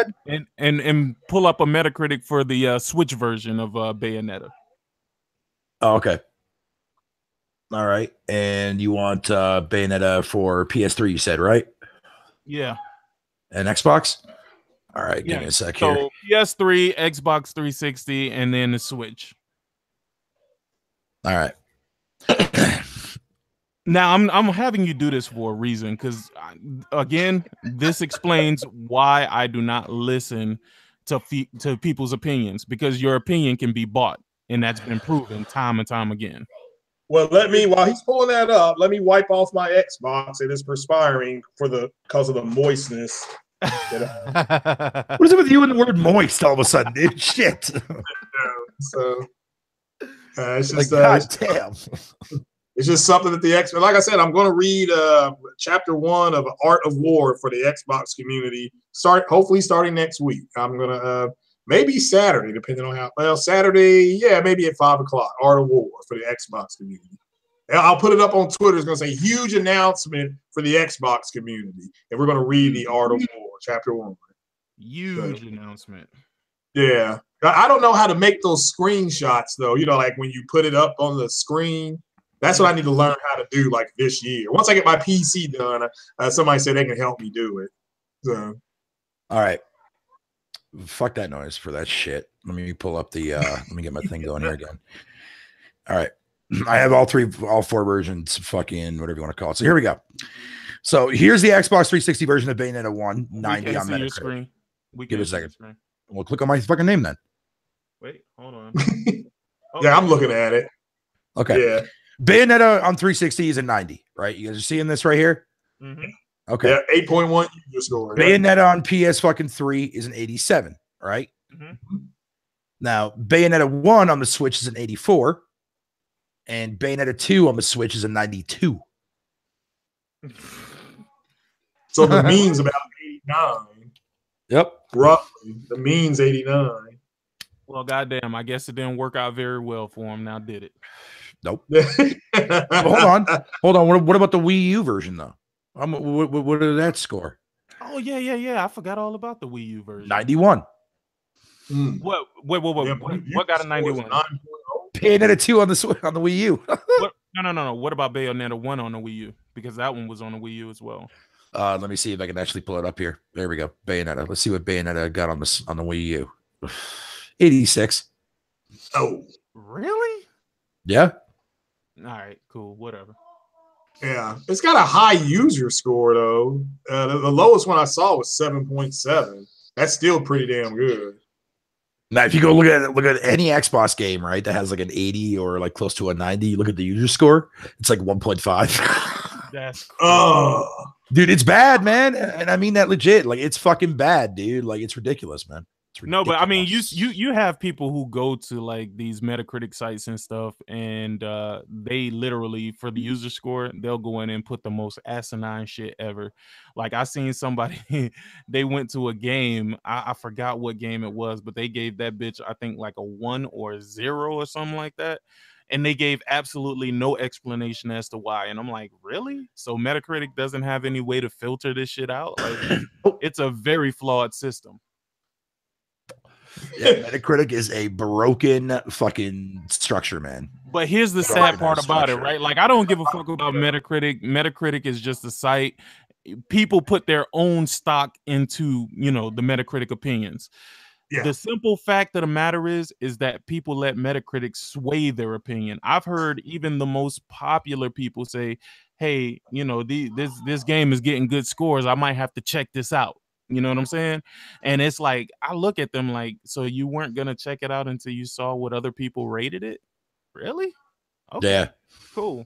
and pull up a Metacritic for the Switch version of Bayonetta. Oh, okay. All right. And you want Bayonetta for PS3, you said, right? Yeah. And Xbox? All right. Give me a sec here. So PS3, Xbox 360, and then the Switch. All right. Now, I'm having you do this for a reason, because, again, this explains why I do not listen to people's opinions, because your opinion can be bought, and that's been proven time and time again. Well, while he's pulling that up, let me wipe off my Xbox. It is perspiring because of the moistness. What is it with you and the word moist all of a sudden, dude? Shit. So, it's just God damn. It's just something that the Xbox, like I said, I'm going to read chapter 1 of Art of War for the Xbox community. Hopefully starting next week. I'm going to maybe Saturday, depending on Saturday, maybe at 5 o'clock. Art of War for the Xbox community. I'll put it up on Twitter. It's going to say huge announcement for the Xbox community, and we're going to read the Art of War, chapter 1. Huge announcement. Yeah, I don't know how to make those screenshots though. Like when you put it up on the screen. That's what I need to learn how to do, like this year. Once I get my PC done, somebody said they can help me do it. So, all right, fuck that noise for that shit. Let me pull up the. Let me get my thing going here again. All right. I have all 4 versions, fucking whatever you want to call it. So here we go. So here's the Xbox 360 version of Bayonetta 1, 90 on Metacritic. Screen. Give it a second. We'll click on my fucking name then. Wait, hold on. Yeah, I'm looking at it. Okay. Yeah. Bayonetta on 360 is a 90, right? You guys are seeing this right here? Mm-hmm. Okay. Yeah, 8.1 user score. Bayonetta on PS fucking 3 is an 87, right? Mm-hmm. Now, Bayonetta 1 on the Switch is an 84. And Bayonetta 2 on the Switch is a 92. So the mean's about 89. Yep. Roughly. The mean's 89. Well, goddamn, I guess it didn't work out very well for him. Now, did it? Nope. Hold on. What about the Wii U version, though? What did that score? Oh, yeah. I forgot all about the Wii U version. 91. What? Wait. What got a 91? Bayonetta 2 on the Wii U. No. What about Bayonetta 1 on the Wii U? Because that one was on the Wii U as well. Let me see if I can actually pull it up here. There we go. Bayonetta. Let's see what Bayonetta got on the Wii U. 86. Oh, really? Yeah. All right, cool. Whatever. Yeah, it's got a high user score though. The lowest one I saw was 7.7. That's still pretty damn good. Now, if you go look at any Xbox game, right, that has like an 80 or like close to a 90, you look at the user score, it's like 1.5. That's crazy. Dude, it's bad, man, and I mean that legit. Like, it's fucking bad, dude. Like, it's ridiculous, man. No, but I mean, you have people who go to like these Metacritic sites and stuff, and they literally, for the user score, they'll go in and put the most asinine shit ever. Like, I seen somebody, they went to a game, I forgot what game it was, but they gave that bitch, I think, like a 1 or a 0 or something like that. And they gave absolutely no explanation as to why. And I'm like, really? So Metacritic doesn't have any way to filter this shit out? Like, it's a very flawed system. Yeah, Metacritic is a broken fucking structure, man. But here's the sad part about it, right? Like, I don't give a fuck about Metacritic. Metacritic is just a site. People put their own stock into, the Metacritic opinions. Yeah. The simple fact of the matter is that people let Metacritic sway their opinion. I've heard even the most popular people say, hey, this game is getting good scores. I might have to check this out. You know what I'm saying? And it's like, I look at them like, so you weren't going to check it out until you saw what other people rated it? Really? Okay. Yeah. Cool.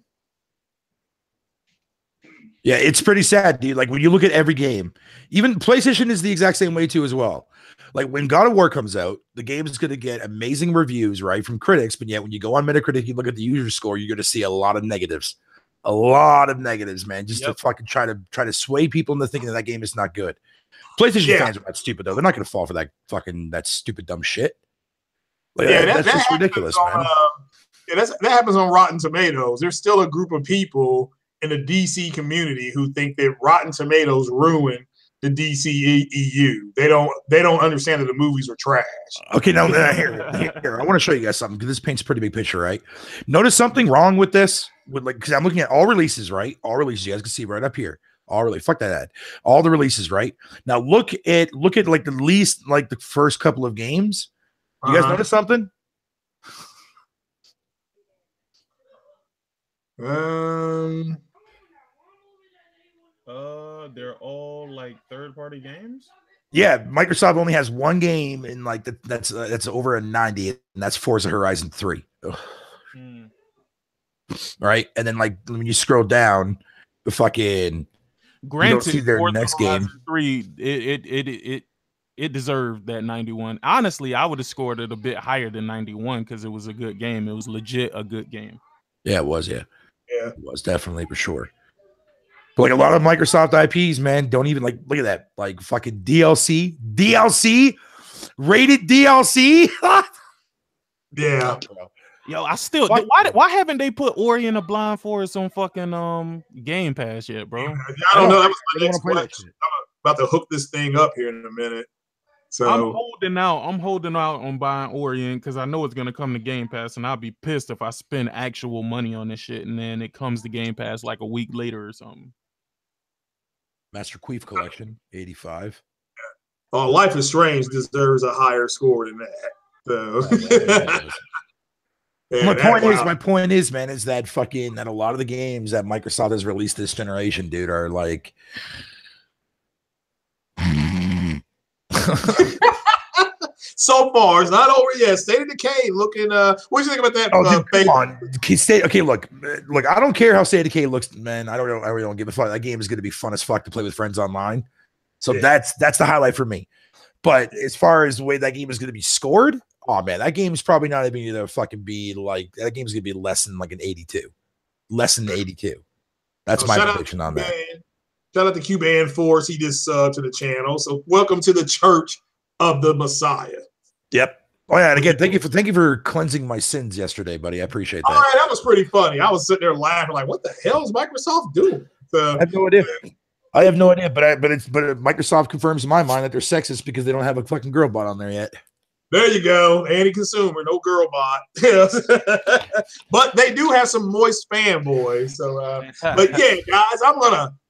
Yeah, it's pretty sad, dude. Like, when you look at every game, even PlayStation is the exact same way too as well. Like, when God of War comes out, the game is going to get amazing reviews, right, from critics, but yet when you go on Metacritic, you look at the user score, you're going to see a lot of negatives. A lot of negatives, man, just to fucking try to sway people into thinking that game is not good. PlayStation fans are not stupid though. They're not going to fall for that stupid dumb shit. Like, that's just ridiculous, man. That happens on Rotten Tomatoes. There's still a group of people in the DC community who think that Rotten Tomatoes ruined the DC EU. They don't understand that the movies are trash. Okay, now here, I want to show you guys something because this paints a pretty big picture, right? Notice something wrong with this, because I'm looking at all releases, right? All releases, you guys can see right up here. Fuck that ad. All the releases, right? Now look at like the least, like the first couple of games. You guys notice something? They're all like third-party games. Yeah, Microsoft only has one game in like that's over a 90, and that's Forza Horizon 3. Right, and then like when you scroll down, the fucking granted, see their next game 3, it deserved that 91. Honestly, I would have scored it a bit higher than 91 because it was a good game. It was legit a good game. Yeah, it was. Yeah. Yeah. It was definitely for sure. But like a lot of Microsoft IPs, man, don't even like look at that. Like fucking DLC, rated DLC. Yeah. Yo, I still why haven't they put Ori and the Blind Forest on fucking Game Pass yet, bro? I don't know. That was my next question. I'm about to hook this thing up here in a minute. So I'm holding out on buying Ori because I know it's gonna come to Game Pass, and I'll be pissed if I spend actual money on this shit and then it comes to Game Pass like a week later or something. Master Queef Collection, 85. Oh, Life is Strange deserves a higher score than that. So My point is, man, is that fucking that a lot of the games that Microsoft has released this generation, dude, are like so far, it's not over yet. State of Decay looking. What do you think about that? Come on. Okay, look. I don't care how State of Decay looks, man. I really don't give a fuck. That game is going to be fun as fuck to play with friends online. So that's the highlight for me. But as far as the way that game is going to be scored, oh man, that game is probably not even going to fucking be like that. Game's going to be less than like an 82, less than 82. That's my prediction on that. Shout out to Cuban Force. He just to the channel. So welcome to the Church of the Messiah. Yep. Oh yeah, and again, thank you for cleansing my sins yesterday, buddy. I appreciate that. All right, that was pretty funny. I was sitting there laughing, like, what the hell is Microsoft doing? I have no idea. I have no idea, but Microsoft confirms in my mind that they're sexist because they don't have a fucking girl bot on there yet. There you go, anti-consumer, no girl bot. But they do have some moist fanboys. So, but yeah, guys,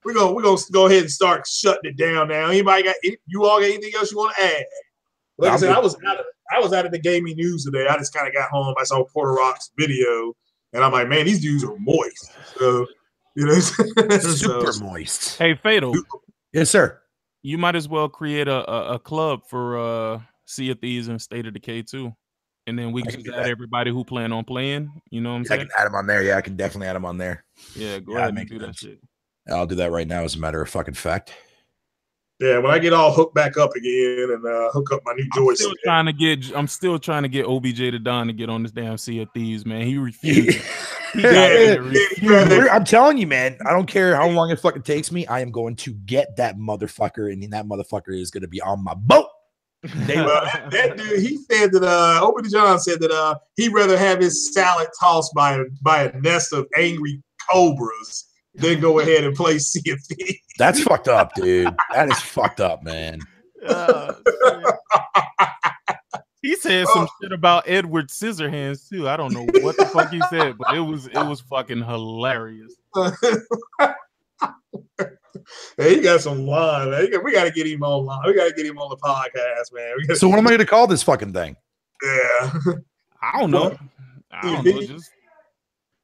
we're gonna go ahead and start shutting it down now. Anybody you all got anything else you want to add? Like I said, I was out of the gaming news today. I just kind of got home. I saw Porter Rock's video, and I'm like, man, these dudes are moist. So, you know, super moist. Hey, Fatal. Yes, sir. You might as well create a club for Sea of Thieves and State of Decay too, and then we can add everybody who plan on playing. You know what I'm saying? I can add them on there. Yeah, I can definitely add them on there. Yeah, go ahead and do that shit. I'll do that right now, as a matter of fucking fact. Yeah, when I get all hooked back up again and hook up my new joystick. I'm still trying to get OBJ to Don to get on this damn Sea of Thieves, man. He refused. I'm telling you, man. I don't care how long it fucking takes me. I am going to get that motherfucker, and that motherfucker is going to be on my boat. That dude, he said that OBJ John said that he'd rather have his salad tossed by a nest of angry cobras then go ahead and play Sea of Thieves. That's fucked up, dude. That is fucked up, man. He said some shit about Edward Scissorhands too. I don't know what the fuck he said, but it was fucking hilarious. Hey, he got some lines. We got to get him online. We got to get him on the podcast, man. So what am I going to call this fucking thing? Yeah, I don't know.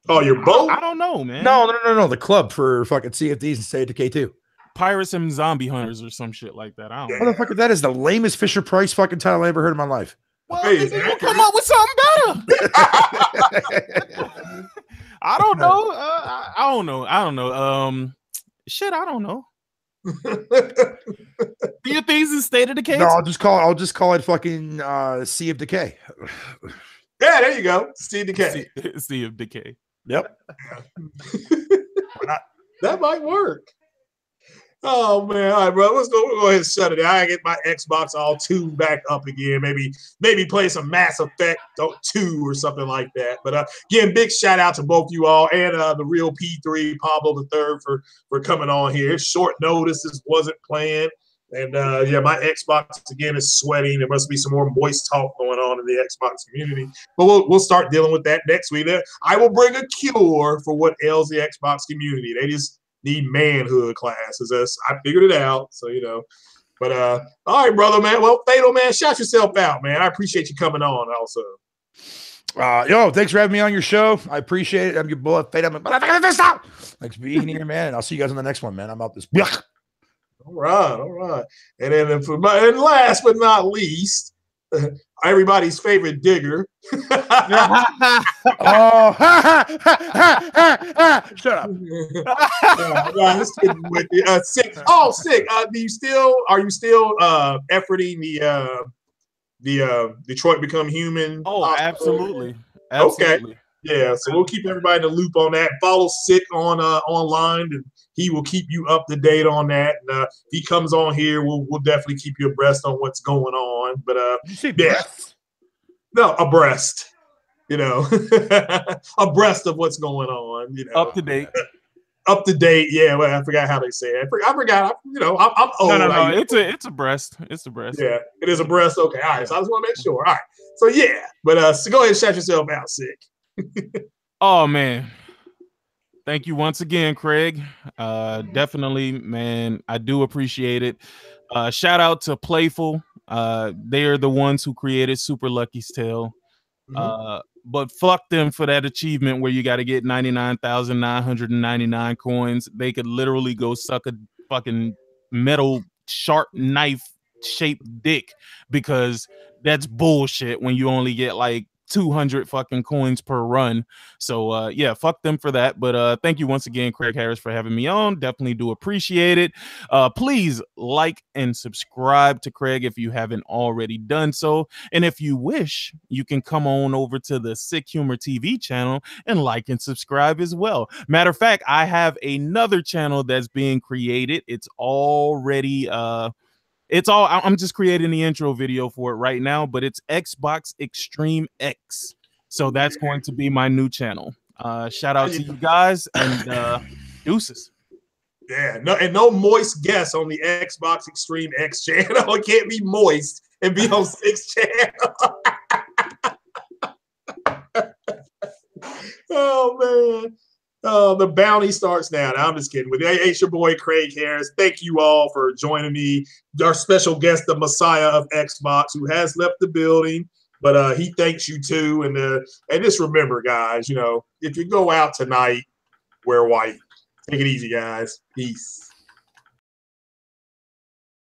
Oh, your boat? I don't know, man. No. The club for fucking CFDs and State of Decay 2. Pirates and Zombie Hunters or some shit like that. I don't know. Motherfucker, that is the lamest Fisher Price fucking title I ever heard in my life. Well, we'll come up with something better. I don't know. I don't know. Shit, I don't know. Sea of Thieves and State of Decay? No, I'll just call it fucking Sea of Decay. Yeah, there you go. Sea of Decay. Sea of Decay. Yep. That might work. Oh man, all right, bro. We'll go ahead and shut it. I get my Xbox all tuned back up again. Maybe play some Mass Effect 2 or something like that. But again, big shout out to both you all and the real P3 Pablo III for coming on here. It's short notice. This wasn't planned. And yeah, my Xbox again is sweating. There must be some more moist talk going on in the Xbox community. But we'll start dealing with that next week. I will bring a cure for what ails the Xbox community. They just need manhood classes. I figured it out. So, you know. But all right, brother, man. Well, Fatal, man, shout yourself out, man. I appreciate you coming on also. Thanks for having me on your show. I appreciate it. I'm your boy, Fatal. Thanks for being here, man. And I'll see you guys on the next one, man. I'm out this. All right. And then and last but not least, everybody's favorite digger. Shut up. With you. Sick. Are you still efforting the Detroit Become Human? Oh, absolutely. Okay. Yeah, so we'll keep everybody in the loop on that. Follow Sick on online, and he will keep you up to date on that. And if he comes on here, we'll definitely keep you abreast on what's going on. But Did you say yeah, breasts? no, abreast. You know, abreast of what's going on. You know, Up to date. Up to date. Yeah, well, I forgot how they say it. I forgot. You know, I'm old. No. It's a breast. It's a breast. Yeah, it is abreast. Okay, all right. So I just want to make sure. All right. So yeah, but so go ahead and shout yourself out, Sick. Oh man. Thank you once again, Craig. Definitely, man. I do appreciate it. Shout out to Playful. They are the ones who created Super Lucky's Tale. But fuck them for that achievement where you got to get 99,999 coins. They could literally go suck a fucking metal sharp knife shaped dick, because that's bullshit when you only get like 200 fucking coins per run. So yeah, fuck them for that. But thank you once again, Craig Harris, for having me on. Definitely do appreciate it. Please like and subscribe to Craig if you haven't already done so. And if you wish, you can come on over to the Sick Humor TV channel and like and subscribe as well. Matter of fact, I have another channel that's being created. It's already I'm just creating the intro video for it right now, but it's Xbox Extreme X. So that's going to be my new channel. Shout out to you guys, and deuces. Yeah, no moist guests on the Xbox Extreme X channel. It can't be moist and be on Sick's channel. Oh man. The bounty starts now. I'm just kidding with you. Hey, it's your boy Craig Harris. Thank you all for joining me. Our special guest, the Messiah of Xbox, who has left the building, but he thanks you too. And just remember, guys, you know, if you go out tonight, wear white. Take it easy, guys. Peace.